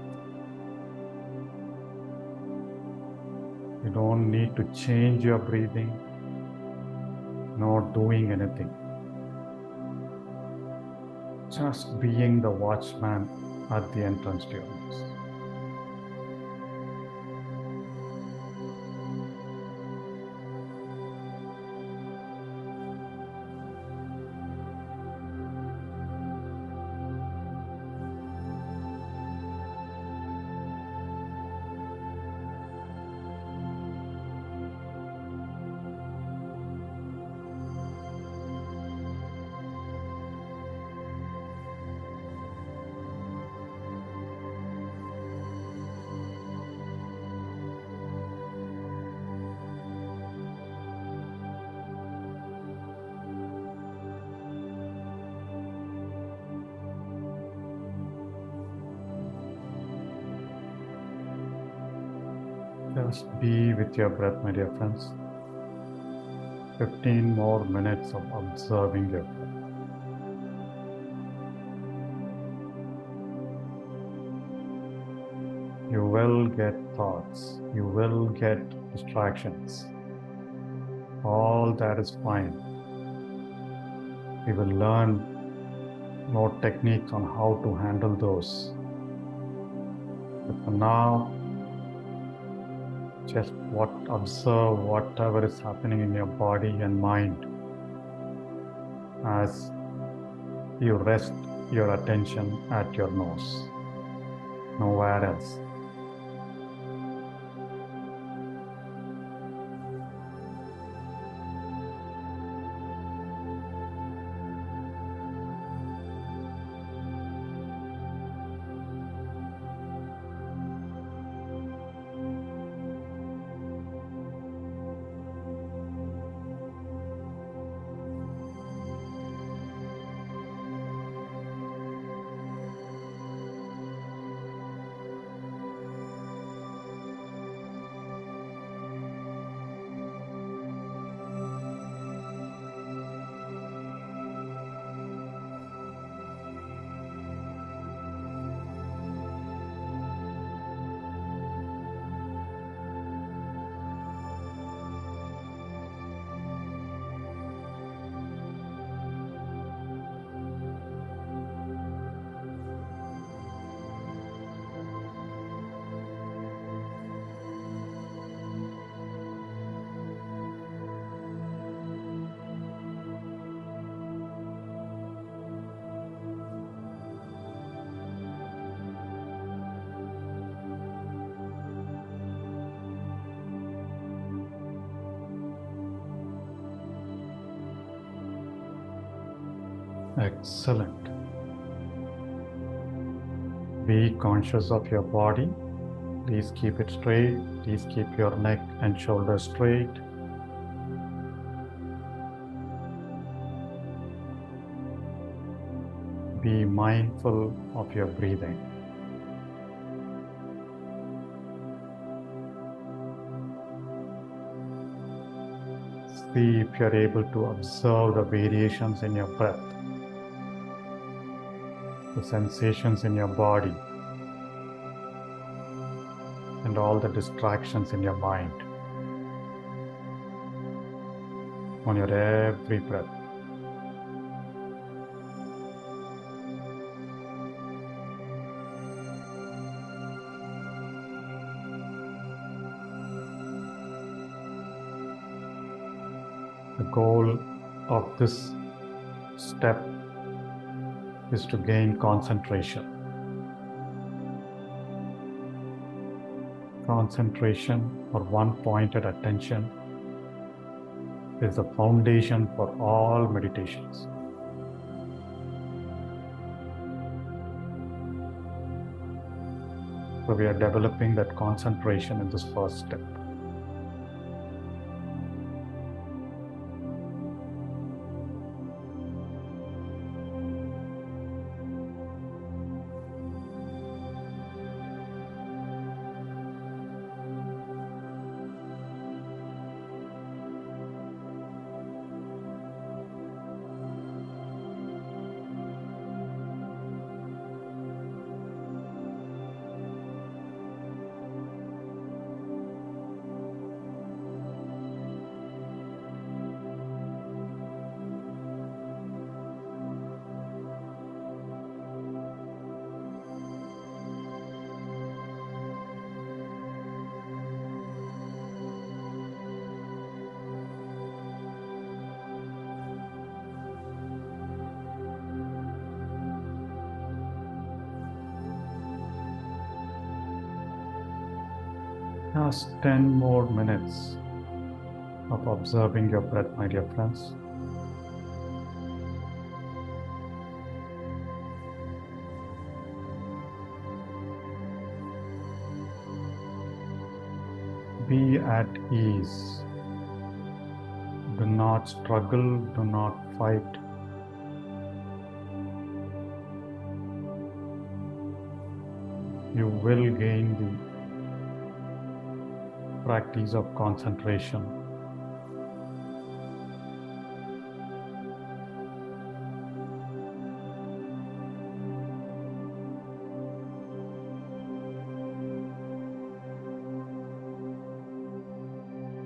You don't need to change your breathing, not doing anything. Just being the watchman at the entrance to your nose. Just be with your breath, my dear friends. 15 more minutes of observing your breath. You will get thoughts, you will get distractions. All that is fine. We will learn more techniques on how to handle those. But for now, just observe whatever is happening in your body and mind as you rest your attention at your nose, nowhere else. Excellent. Be conscious of your body. Please keep it straight. Please keep your neck and shoulders straight. Be mindful of your breathing. see if you're able to observe the variations in your breath, the sensations in your body, and all the distractions in your mind on your every breath. The goal of this step is to gain concentration. Concentration or one-pointed attention is the foundation for all meditations. So we are developing that concentration in this first step. Just 10 more minutes of observing your breath, my dear friends. Be at ease. Do not struggle, do not fight. You will gain the practice of concentration.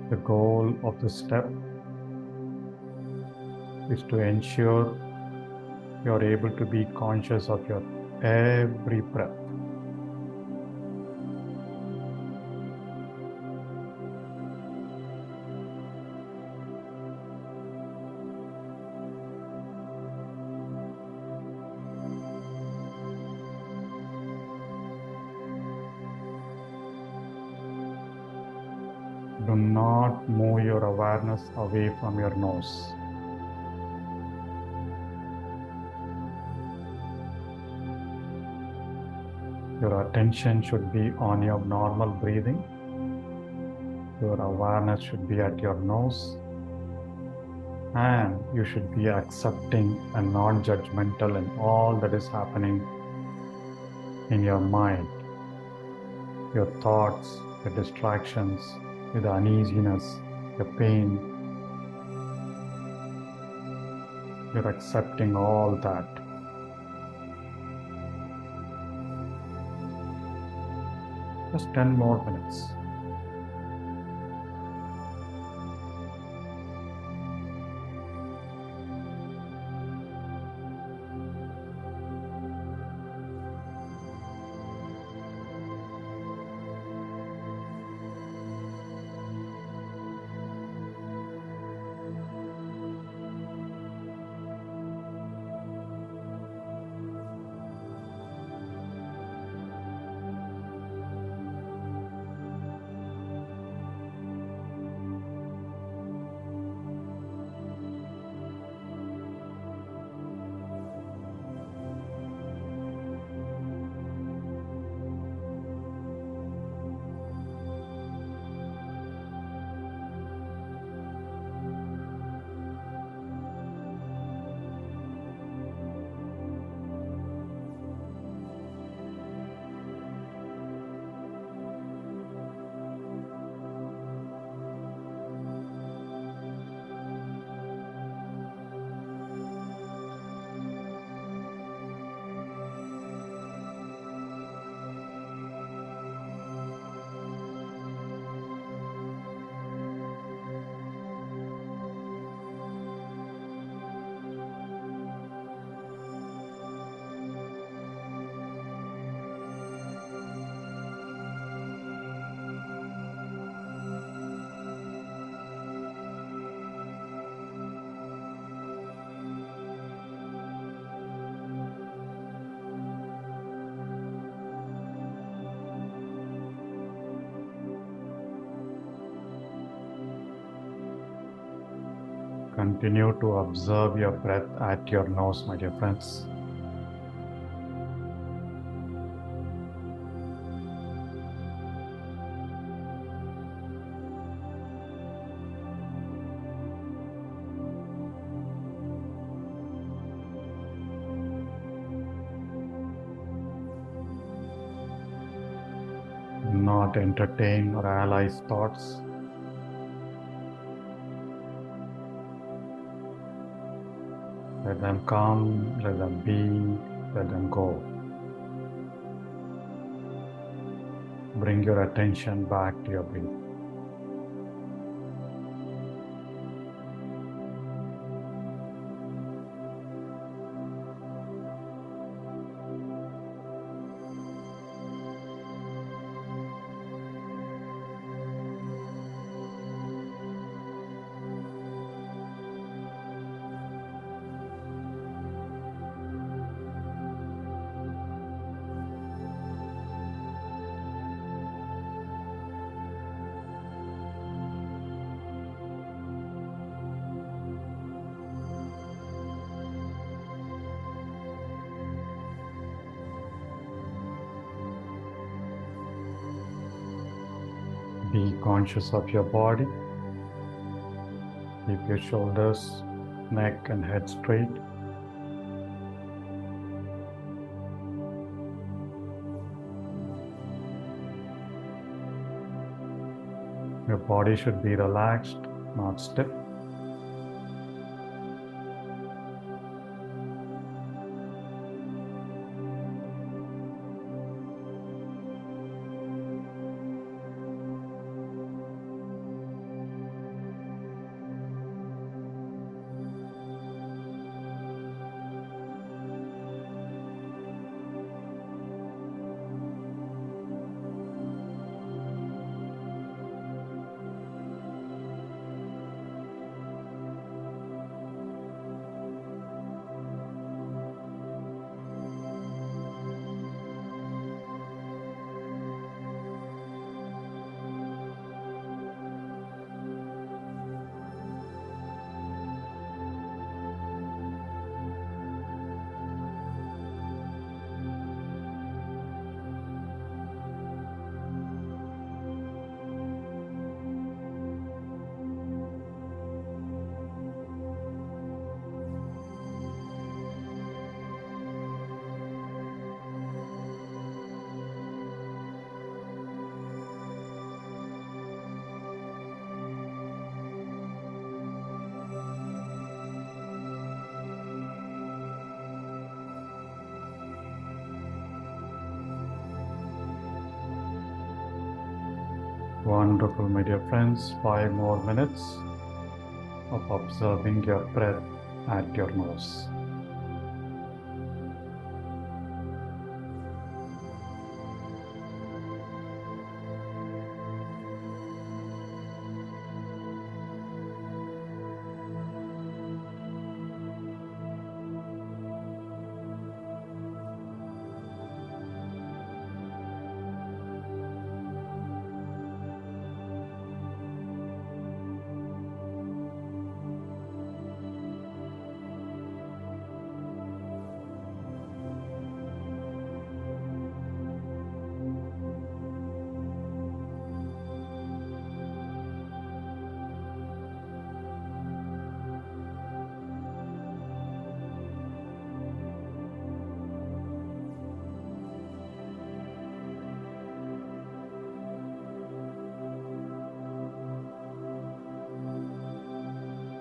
The goal of this step is to ensure you are able to be conscious of your every breath. Do not move your awareness away from your nose. Your attention should be on your normal breathing. Your awareness should be at your nose. And you should be accepting and non-judgmental in all that is happening in your mind. Your thoughts, your distractions, the uneasiness, the pain. You're accepting all that. Just 10 more minutes. Continue to observe your breath at your nose, my dear friends. Not entertain or analyze thoughts. Let them come, let them be, let them go. Bring your attention back to your breath. Be conscious of your body. Keep your shoulders, neck and head straight. Your body should be relaxed, not stiff. Wonderful, my dear friends. 5 more minutes of observing your breath at your nose.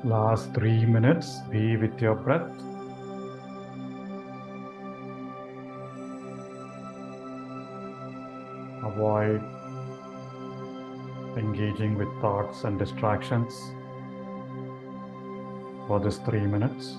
Last 3 minutes, be with your breath. Avoid engaging with thoughts and distractions for this 3 minutes.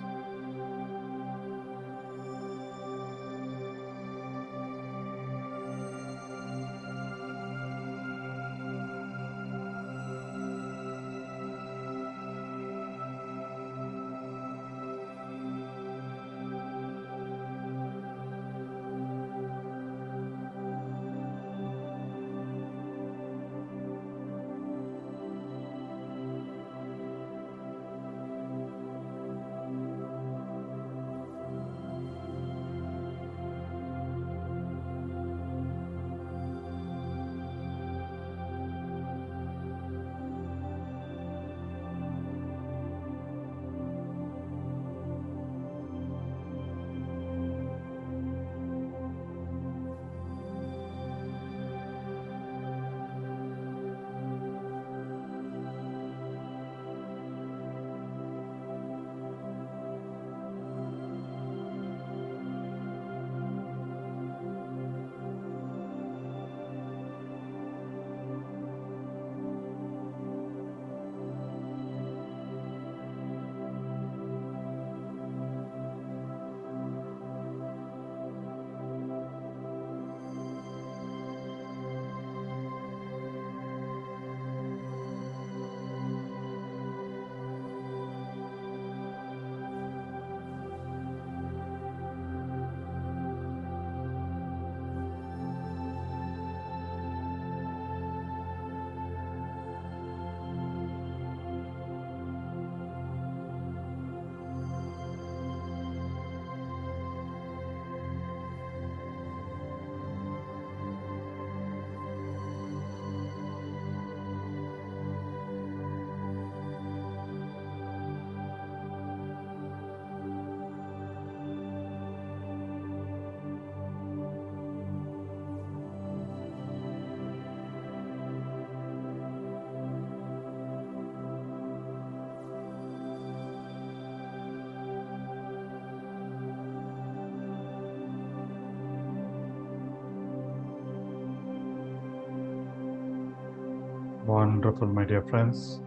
Wonderful, my dear friends.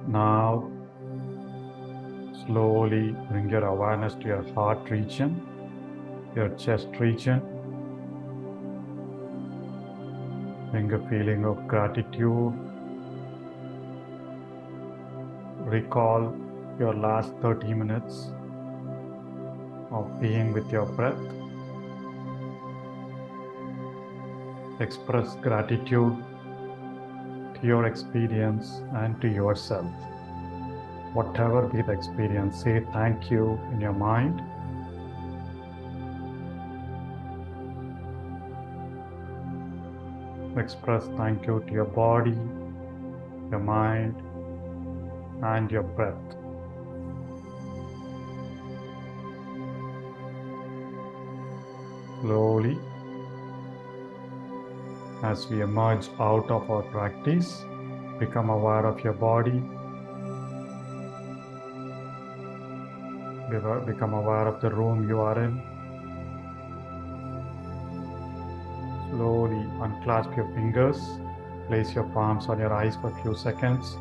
Now, slowly bring your awareness to your heart region, your chest region. Bring a feeling of gratitude. Recall your last 30 minutes of being with your breath. Express gratitude to your experience and to yourself. Whatever be the experience, say thank you in your mind. Express thank you to your body, your mind, and your breath. Slowly, as we emerge out of our practice, become aware of your body, become aware of the room you are in. Slowly unclasp your fingers, place your palms on your eyes for a few seconds,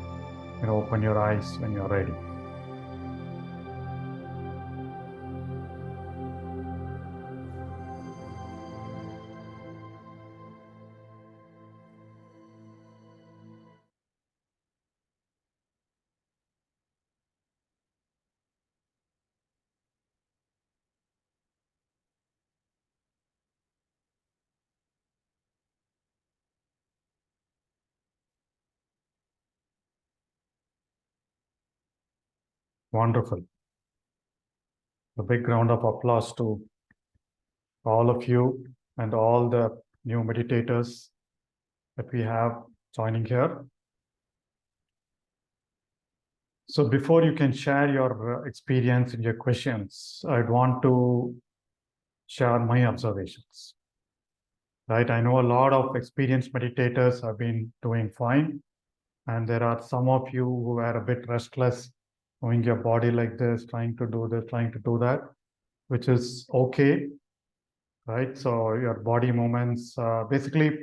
and open your eyes when you're ready. Wonderful. A big round of applause to all of you and all the new meditators that we have joining here. So before you can share your experience and your questions, I'd want to share my observations. Right? I know a lot of experienced meditators have been doing fine. And there are some of you who are a bit restless, moving your body like this, trying to do this, trying to do that, which is okay, right? So your body movements, basically,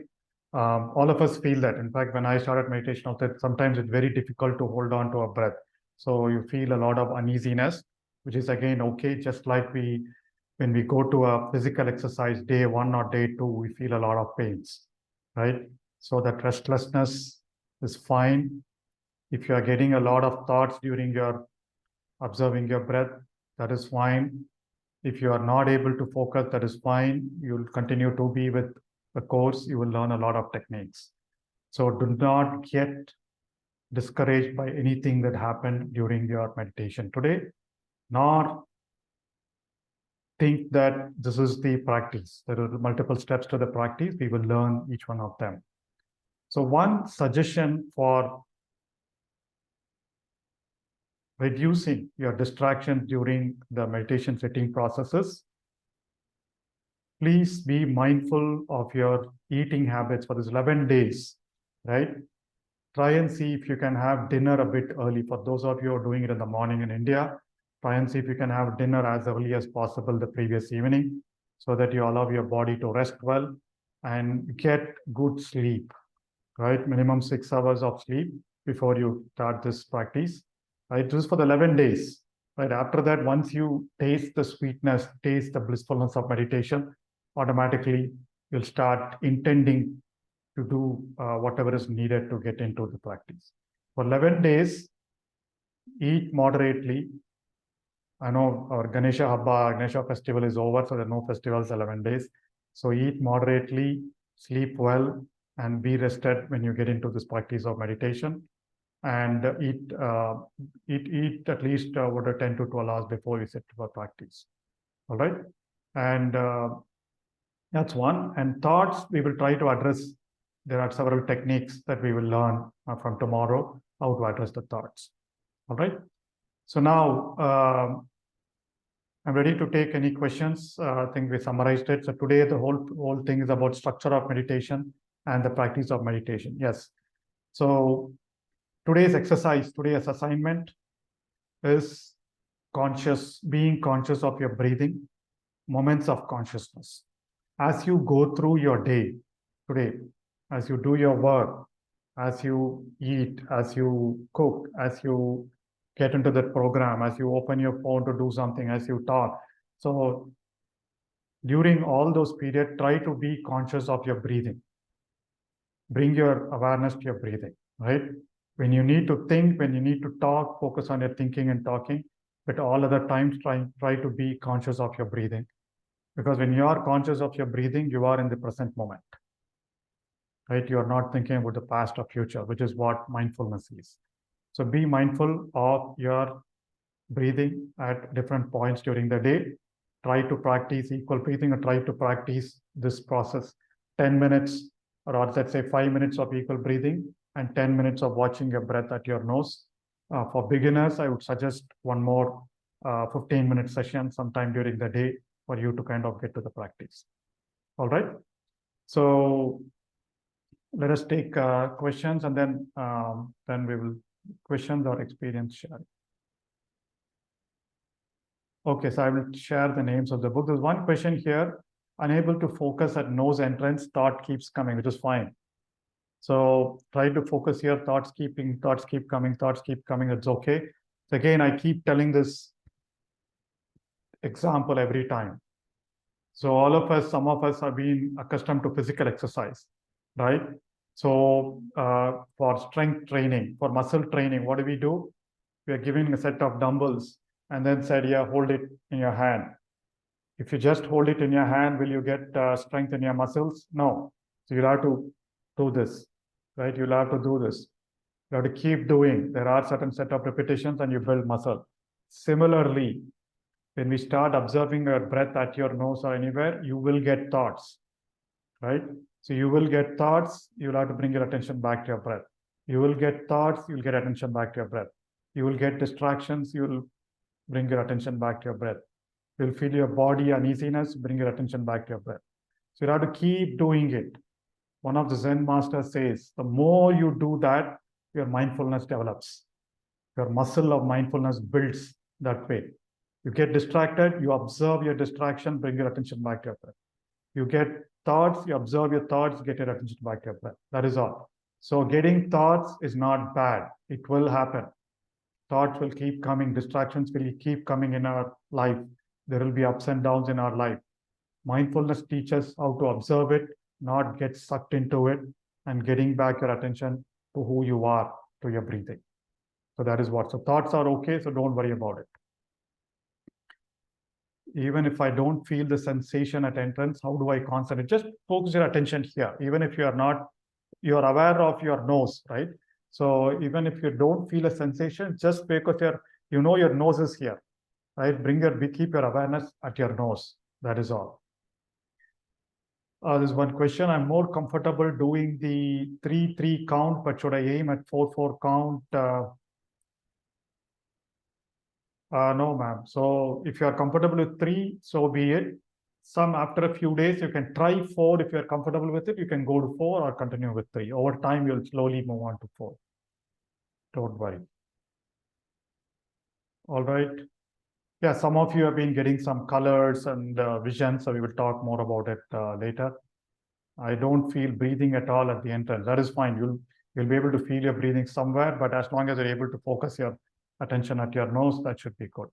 all of us feel that. In fact, when I started meditation, also, sometimes it's very difficult to hold on to a breath. So you feel a lot of uneasiness, which is again okay. Just like when we go to a physical exercise, day 1 or day 2, we feel a lot of pains, right? So that restlessness is fine. If you are getting a lot of thoughts during your observing your breath, that is fine. If you are not able to focus, that is fine. You'll continue to be with the course. You will learn a lot of techniques. So do not get discouraged by anything that happened during your meditation today, nor think that this is the practice. There are multiple steps to the practice. We will learn each one of them. So one suggestion for reducing your distractions during the meditation sitting processes, please be mindful of your eating habits for these 11 days, right? Try and see if you can have dinner a bit early. For those of you who are doing it in the morning in India, try and see if you can have dinner as early as possible the previous evening so that you allow your body to rest well and get good sleep, right? Minimum 6 hours of sleep before you start this practice, right? This is for the 11 days, right? After that, once you taste the sweetness, taste the blissfulness of meditation, automatically you'll start intending to do whatever is needed to get into the practice. For 11 days, eat moderately. I know our Ganesha festival is over, so there are no festivals 11 days. So eat moderately, sleep well, and be rested when you get into this practice of meditation. And eat at least 10 to 12 hours before you sit for practice. All right. And that's one. And thoughts, we will try to address. There are several techniques that we will learn from tomorrow, how to address the thoughts. All right. So now I'm ready to take any questions. I think we summarized it. So today the whole thing is about structure of meditation and the practice of meditation. Yes. So today's assignment is being conscious of your breathing, moments of consciousness. As you go through your day today, as you do your work, as you eat, as you cook, as you get into that program, as you open your phone to do something, as you talk. So during all those periods, try to be conscious of your breathing. Bring your awareness to your breathing, right? When you need to think, when you need to talk, focus on your thinking and talking. But all other times, try to be conscious of your breathing. Because when you are conscious of your breathing, you are in the present moment, right? You are not thinking about the past or future, which is what mindfulness is. So be mindful of your breathing at different points during the day. Try to practice equal breathing or try to practice this process 10 minutes, or let's say 5 minutes of equal breathing and 10 minutes of watching your breath at your nose. For beginners, I would suggest one more 15-minute session sometime during the day for you to kind of get to the practice. All right. So let us take questions, and then we will questions or experience sharing. Okay, so I will share the names of the book. There's one question here: unable to focus at nose entrance, thought keeps coming, which is fine. So try to focus here. Thoughts keep coming. It's okay. So again, I keep telling this example every time. So all of us, some of us have been accustomed to physical exercise, right? So for strength training, for muscle training, what do? We are giving a set of dumbbells and then said, yeah, hold it in your hand. If you just hold it in your hand, will you get strength in your muscles? No. So you'll have to do this, right? You'll have to do this. You have to keep doing. There are certain set of repetitions and you build muscle. Similarly, when we start observing your breath at your nose or anywhere, you will get thoughts, right? So you will get thoughts, you'll have to bring your attention back to your breath. You will get thoughts, you'll get attention back to your breath. You will get distractions, you'll bring your attention back to your breath. You'll feel your body uneasiness, bring your attention back to your breath. So you have to keep doing it. One of the Zen masters says, the more you do that, your mindfulness develops. Your muscle of mindfulness builds that way. You get distracted, you observe your distraction, bring your attention back to your breath. You get thoughts, you observe your thoughts, get your attention back to your breath. That is all. So getting thoughts is not bad. It will happen. Thoughts will keep coming. Distractions will keep coming in our life. There will be ups and downs in our life. Mindfulness teaches how to observe it, not get sucked into it, and getting back your attention to who you are, to your breathing. So that is what. So thoughts are okay, so don't worry about it. Even if I don't feel the sensation at entrance, how do I concentrate? Just focus your attention here. Even if you are not, you're aware of your nose, right? So even if you don't feel a sensation, just because your nose is here, right? Keep your awareness at your nose. That is all. There's one question. I'm more comfortable doing the 3-3 count, but should I aim at 4-4 count? No, ma'am. So if you are comfortable with 3, so be it. After a few days, you can try 4. If you're comfortable with it, you can go to 4 or continue with 3. Over time, you'll slowly move on to 4. Don't worry. All right. Yeah, some of you have been getting some colors and visions, so we will talk more about it later. I don't feel breathing at all at the entrance. That is fine. You'll be able to feel your breathing somewhere, but as long as you're able to focus your attention at your nose, that should be good.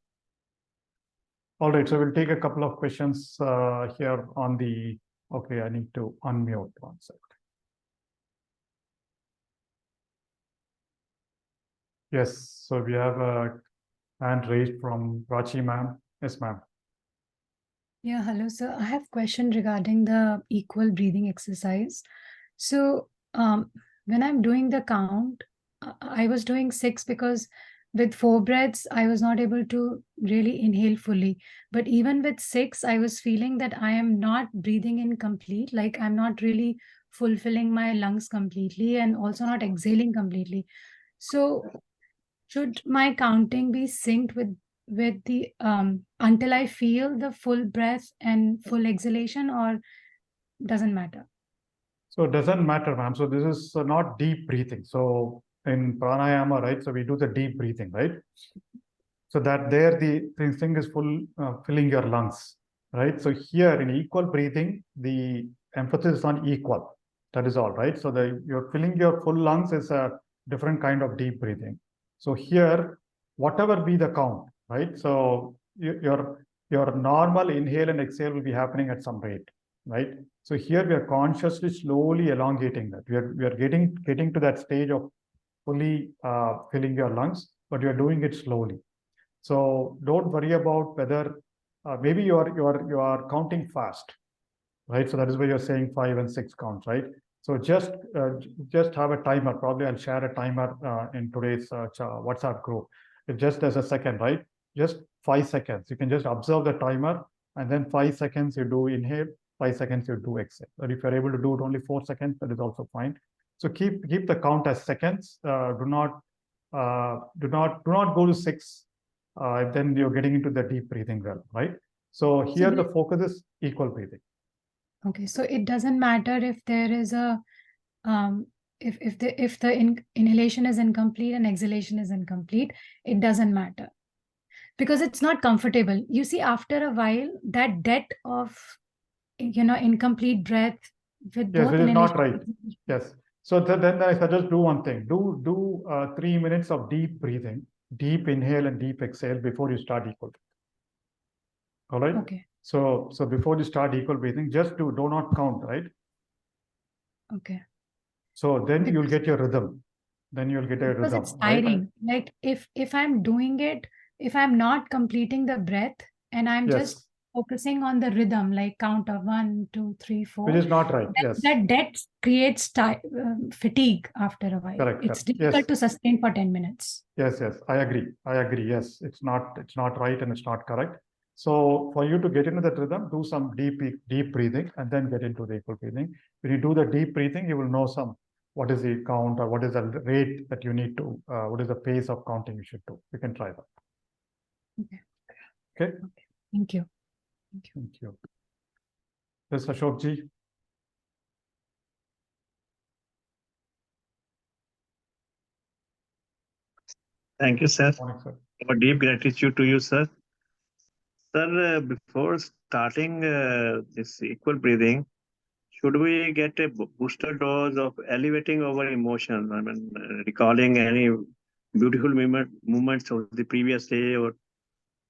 All right, so we'll take a couple of questions here on the, okay, I need to unmute one sec. Yes, so we have a hand raised from Rachi ma'am. Yes, ma'am. Yeah, hello, sir. I have a question regarding the equal breathing exercise. So, when I'm doing the count, I was doing 6 because with 4 breaths, I was not able to really inhale fully. But even with 6, I was feeling that I am not breathing in complete, like I'm not really fulfilling my lungs completely and also not exhaling completely. So, should my counting be synced with the until I feel the full breath and full exhalation, or doesn't matter? So it doesn't matter, ma'am. So this is not deep breathing. So in pranayama, right? So we do the deep breathing, right? So that there the thing is filling your lungs, right? So here in equal breathing, the emphasis is on equal. That is all, right? So you're filling your full lungs is a different kind of deep breathing. So here, whatever be the count, right? So your normal inhale and exhale will be happening at some rate, right? So here we are consciously slowly elongating that. We are getting to that stage of fully filling your lungs, but you're doing it slowly. So don't worry about whether maybe you are counting fast, right? So that is why you're saying 5 and 6 counts, right? So just have a timer. Probably I'll share a timer in today's WhatsApp group. It just as a second, right? Just 5 seconds. You can just observe the timer, and then 5 seconds you do inhale, 5 seconds you do exhale. But if you're able to do it only 4 seconds, that is also fine. So keep the count as seconds. Do not go to 6. Then you're getting into the deep breathing well, right? So here the focus is equal breathing. Okay, so it doesn't matter if there is a if the inhalation is incomplete and exhalation is incomplete, it doesn't matter because it's not comfortable. You see, after a while, that depth of incomplete breath with Yes, both which is not inhalation. right. Yes. So then I suggest do one thing. Do 3 minutes of deep breathing, deep inhale and deep exhale before you start equal. All right. Okay. So before you start equal breathing, just do not count, right? Okay. So then you'll get your rhythm. Then you'll get a Because rhythm, it's right? tiring. Like if I'm doing it, if I'm not completing the breath and I'm Yes. just focusing on the rhythm, like count of 1, 2, 3, 4. Which is not right. Yes. That creates fatigue after a while. Correct. It's Correct. difficult Yes. to sustain for 10 minutes. Yes. I agree. Yes, it's not right and it's not correct. So for you to get into that rhythm, do some deep breathing and then get into the equal breathing. When you do the deep breathing, you will know what is the count or what is the rate that you need to, what is the pace of counting you should do. You can try that. Okay. Thank you. Thank you. This is Ashok ji. Thank you, sir. Morning, sir. For deep gratitude to you, sir. Sir, before starting this equal breathing, should we get a booster dose of elevating our emotion? I mean, recalling any beautiful moments of the previous day, or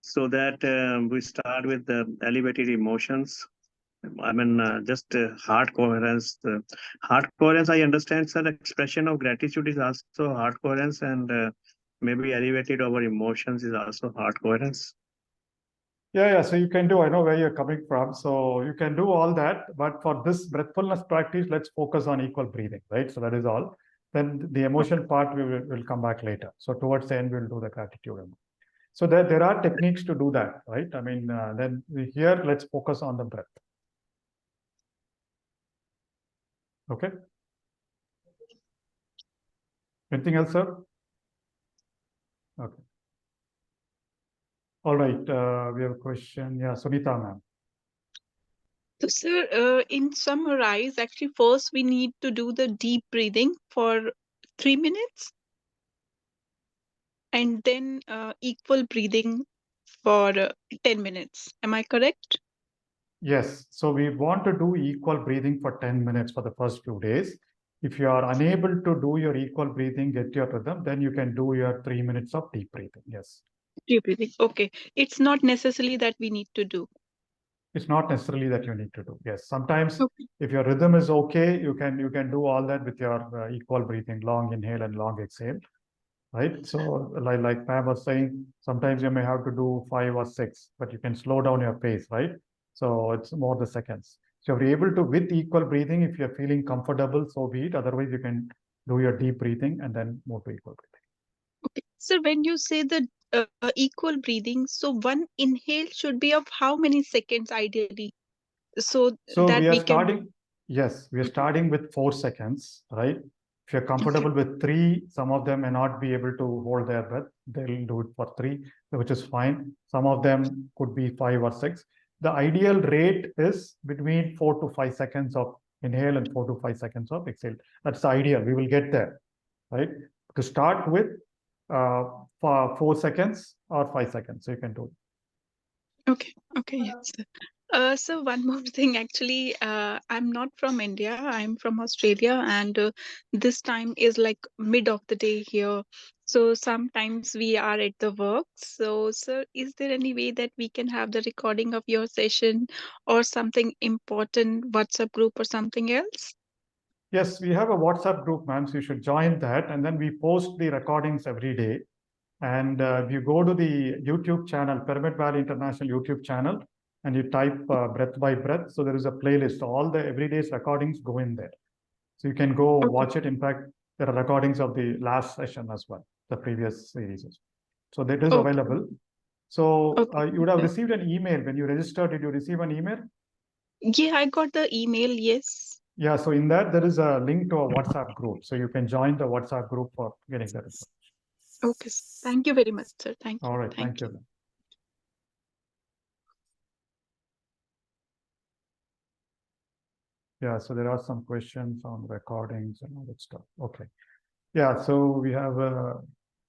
so that we start with the elevated emotions. I mean, just heart coherence. Heart coherence, I understand, sir. Expression of gratitude is also heart coherence, and maybe elevated our emotions is also heart coherence. Yeah. So you can do, I know where you're coming from. So you can do all that. But for this breathfulness practice, let's focus on equal breathing, right? So that is all. Then the emotion part we will come back later. So towards the end, we'll do the gratitude. So there are techniques to do that, right? I mean, then here, let's focus on the breath. Okay. Anything else, sir? Okay. All right. We have a question. Yeah, Sunita, ma'am. So, sir, in summarize, actually, first we need to do the deep breathing for 3 minutes, and then equal breathing for 10 minutes. Am I correct? Yes. So we want to do equal breathing for 10 minutes for the first few days. If you are unable to do your equal breathing, get your rhythm, then you can do your 3 minutes of deep breathing. Yes. Deep breathing. Okay. It's not necessarily that we need to do. It's not necessarily that you need to do. Yes. Sometimes Okay. if your rhythm is okay, you can do all that with your equal breathing, long inhale and long exhale. Right. So like Pam was saying, sometimes you may have to do 5 or 6, but you can slow down your pace, right? So it's more the seconds. So if you're able to, with equal breathing, if you're feeling comfortable, so be it. Otherwise, you can do your deep breathing and then move to equal breathing. Okay. So when you say the equal breathing, so one inhale should be of how many seconds ideally? So that we are we can. starting, yes, we are starting with 4 seconds, right? If you're comfortable with 3, some of them may not be able to hold their breath. They'll do it for 3, which is fine. Some of them could be 5 or 6. The ideal rate is between 4 to 5 seconds of inhale and 4 to 5 seconds of exhale. That's the ideal. We will get there, right? To start with, for 4 seconds or 5 seconds, so you can do it. Okay. Yes. So one more thing, actually, I'm not from India. I'm from Australia, and this time is like mid of the day here. So sometimes we are at the work. So, sir, is there any way that we can have the recording of your session or something important WhatsApp group or something else? Yes, we have a WhatsApp group, ma'am. So you should join that, and then we post the recordings every day. And if you go to the YouTube channel, Pyramid Valley International YouTube channel, and you type breath by breath, so there is a playlist. All the everyday's recordings go in there. So you can go Okay. watch it. In fact, there are recordings of the last session as well, the previous series. So that is Okay. available. So Okay. you would have received an email when you registered. Did you receive an email? Yeah, I got the email. Yes. Yeah, so in that, there is a link to a WhatsApp group. So you can join the WhatsApp group for getting that. Okay. Thank you very much, sir. Thank All you. right, thank you. Yeah, so there are some questions on recordings and all that stuff. Okay. Yeah, so we have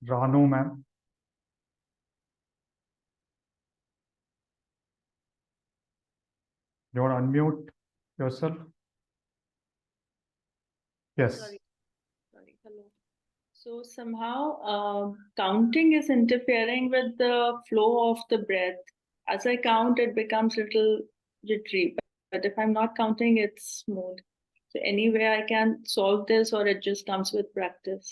Ranu, ma'am. You want to unmute yourself? Yes. Sorry. Hello. So somehow counting is interfering with the flow of the breath. As I count, it becomes a little jittery. But if I'm not counting, it's smooth. So anyway, I can solve this, or it just comes with practice.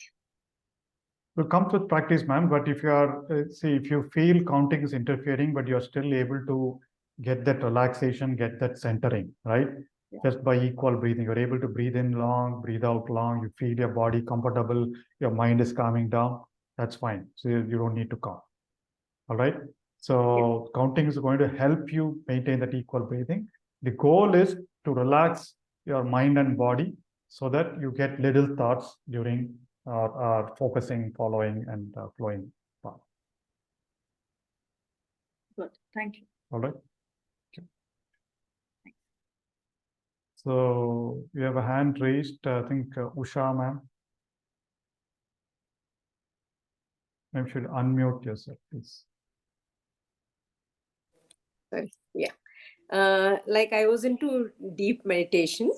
It comes with practice, ma'am. But if you are, see, if you feel counting is interfering, but you're still able to get that relaxation, get that centering, right? Yeah. Just by equal breathing, you're able to breathe in long, breathe out long. You feel your body comfortable, your mind is calming down. That's fine. So you don't need to count. All right. So counting is going to help you maintain that equal breathing. The goal is to relax your mind and body so that you get little thoughts during focusing, following, and flowing part. Good. Thank you. All right. Okay. So we have a hand raised. I think Usha, ma'am. Maybe you should unmute yourself, please. Sorry. Yeah. Like I was into deep meditation,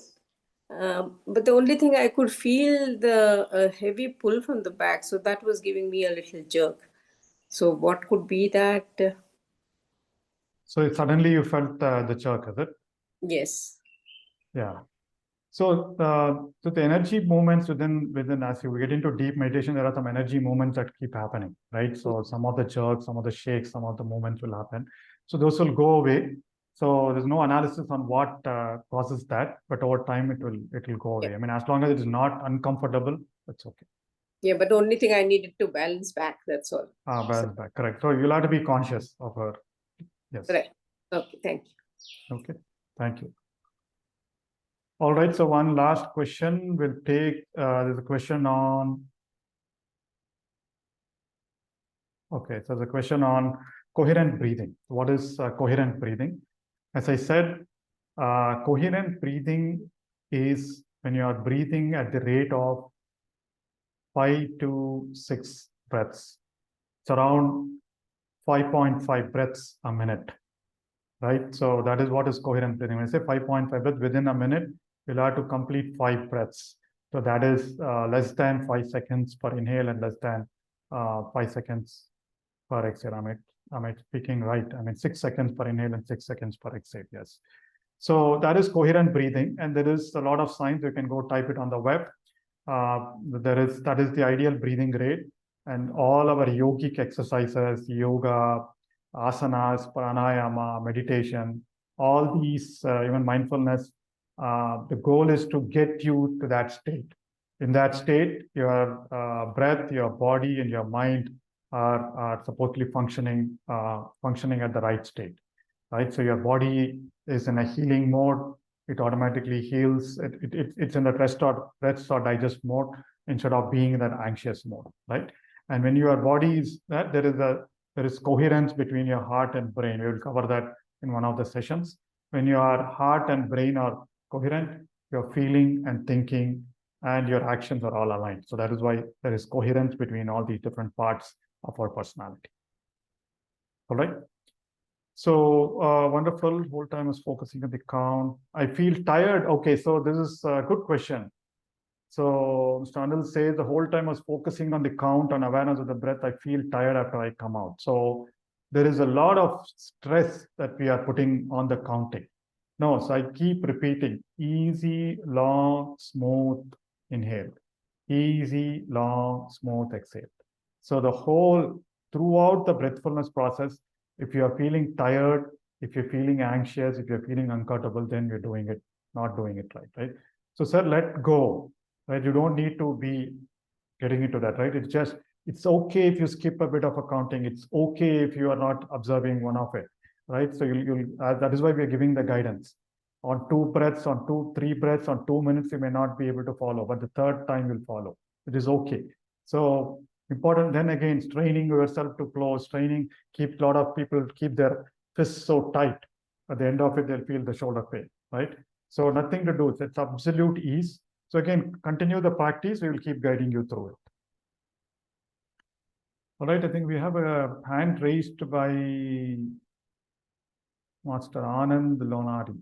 but the only thing I could feel the heavy pull from the back, so that was giving me a little jerk. So what could be that? So suddenly you felt the jerk, is it? Yes. Yeah. So, so the energy movements within as you get into deep meditation, there are some energy movements that keep happening, right? So some of the jerks, some of the shakes, some of the movements will happen. So those will go away. So there's no analysis on what causes that, but over time it will go away. Yeah. I mean, as long as it is not uncomfortable, that's okay. Yeah, but the only thing I needed to balance back. That's all. Balance back, correct. So you'll have to be conscious of her. Yes. Right. Okay. Thank you. Okay. Thank you. All right, so one last question we'll take. There's a question on. Okay, so the question on coherent breathing. What is coherent breathing? As I said, coherent breathing is when you are breathing at the rate of 5 to 6 breaths. It's around 5.5 breaths a minute, right? So that is what is coherent breathing. When I say 5.5 breaths within a minute, you'll have to complete 5 breaths. So that is less than 5 seconds per inhale and less than 5 seconds per exhale. Am I speaking right? I mean 6 seconds per inhale and 6 seconds per exhale. Yes. So that is coherent breathing, and there is a lot of science. You can go type it on the web. That is the ideal breathing rate, and all our yogic exercises, yoga, asanas, pranayama, meditation, all these, even mindfulness. The goal is to get you to that state. In that state, your breath, your body, and your mind are supposedly functioning at the right state, right? So your body is in a healing mode. It automatically heals. It's in the rest or digest mode instead of being in that anxious mode, right? And when your body is that, there is coherence between your heart and brain. We will cover that in one of the sessions. When your heart and brain are coherent, your feeling and thinking and your actions are all aligned. So that is why there is coherence between all these different parts of our personality. All right. So wonderful. Whole time is focusing on the count. I feel tired. Okay, so this is a good question. So Mr. Anil says the whole time I was focusing on the count and awareness of the breath. I feel tired after I come out. So there is a lot of stress that we are putting on the counting. No, so I keep repeating: easy, long, smooth inhale. Easy, long, smooth exhale. So the whole, throughout the breathfulness process, if you are feeling tired, if you're feeling anxious, if you're feeling uncomfortable, then you're doing it, not doing it right? So sir, let go, right? You don't need to be getting into that, right? It's okay if you skip a bit of accounting. It's okay if you are not observing one of it, right? So that is why we are giving the guidance. On 2 breaths, on 3 breaths, on 2 minutes, you may not be able to follow, but the third time you'll follow. It is okay. So important, then again, training yourself to close, keep a lot of people keep their fists so tight. At the end of it, they'll feel the shoulder pain, right? So nothing to do. It's absolute ease. So again, continue the practice. We will keep guiding you through it. All right, I think we have a hand raised by Master Anand Lonari.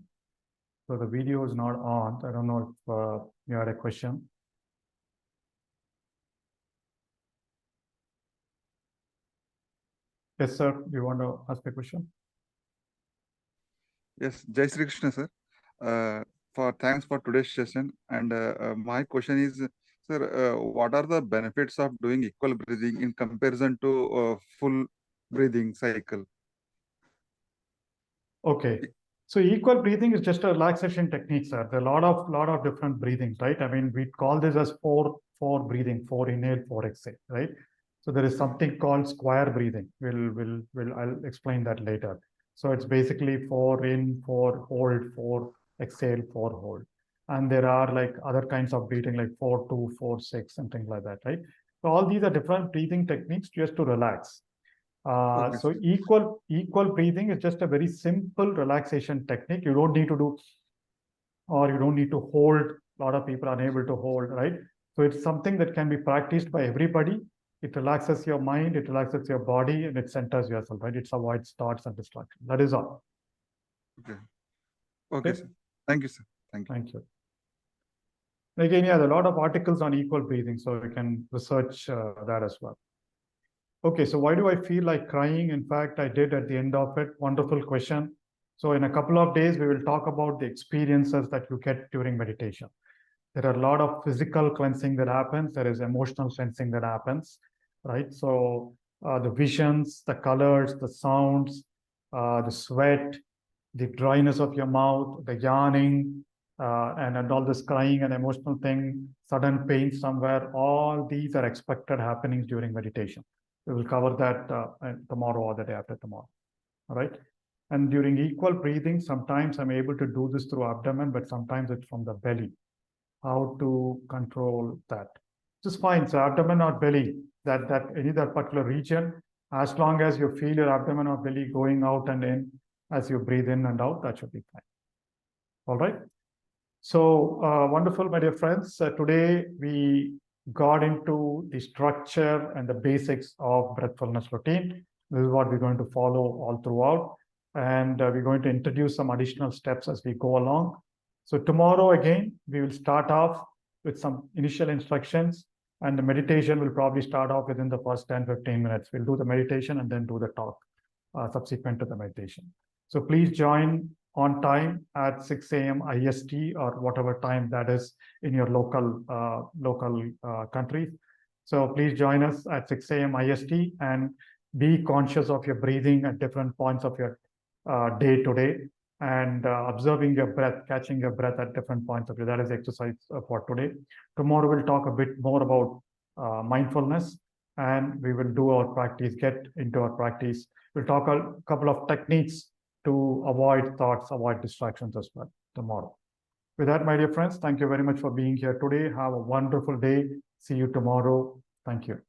So the video is not on. I don't know if you had a question. Yes, sir. Do you want to ask a question? Yes, Jai Sri Krishna, sir. Thanks for today's session. And my question is, sir, what are the benefits of doing equal breathing in comparison to full breathing cycle? Okay. So equal breathing is just a relaxation technique, sir. There are a lot of different breathings, right? I mean, we call this as four breathing, 4 inhale, 4 exhale, right? So there is something called square breathing. I'll explain that later. So it's basically 4 in, 4 hold, 4 exhale, 4 hold. And there are like other kinds of breathing like 4-2, 4-6, and things like that, right? So all these are different breathing techniques just to relax. Okay. So equal breathing is just a very simple relaxation technique. You don't need to do, or you don't need to hold. A lot of people are unable to hold, right? So it's something that can be practiced by everybody. It relaxes your mind, it relaxes your body, and it centers yourself, right? It avoids thoughts and distractions. That is all. Okay, sir. Thank you, sir. Thank you. Again, yeah, there are a lot of articles on equal breathing, so you can research that as well. Okay, so why do I feel like crying? In fact, I did at the end of it. Wonderful question. So in a couple of days, we will talk about the experiences that you get during meditation. There are a lot of physical cleansing that happens. There is emotional cleansing that happens, right? So the visions, the colors, the sounds, the sweat, the dryness of your mouth, the yawning, and all this crying and emotional thing, sudden pain somewhere, all these are expected happenings during meditation. We will cover that tomorrow or the day after tomorrow, all right? And during equal breathing, sometimes I'm able to do this through abdomen, but sometimes it's from the belly. How to control that? Just fine. So abdomen or belly, that particular region, as long as you feel your abdomen or belly going out and in as you breathe in and out, that should be fine. All right. So wonderful, my dear friends. Today we got into the structure and the basics of breathfulness routine. This is what we're going to follow all throughout. And we're going to introduce some additional steps as we go along. So tomorrow, again, we will start off with some initial instructions, and the meditation will probably start off within the first 10-15 minutes. We'll do the meditation and then do the talk subsequent to the meditation. So please join on time at 6 a.m. IST or whatever time that is in your local country. So please join us at 6 a.m. IST and be conscious of your breathing at different points of your day to day, and observing your breath, catching your breath at different points of your. That is the exercise for today. Tomorrow we'll talk a bit more about mindfulness, and we will do our practice, get into our practice. We'll talk a couple of techniques to avoid thoughts, avoid distractions as well tomorrow. With that, my dear friends, thank you very much for being here today. Have a wonderful day. See you tomorrow. Thank you.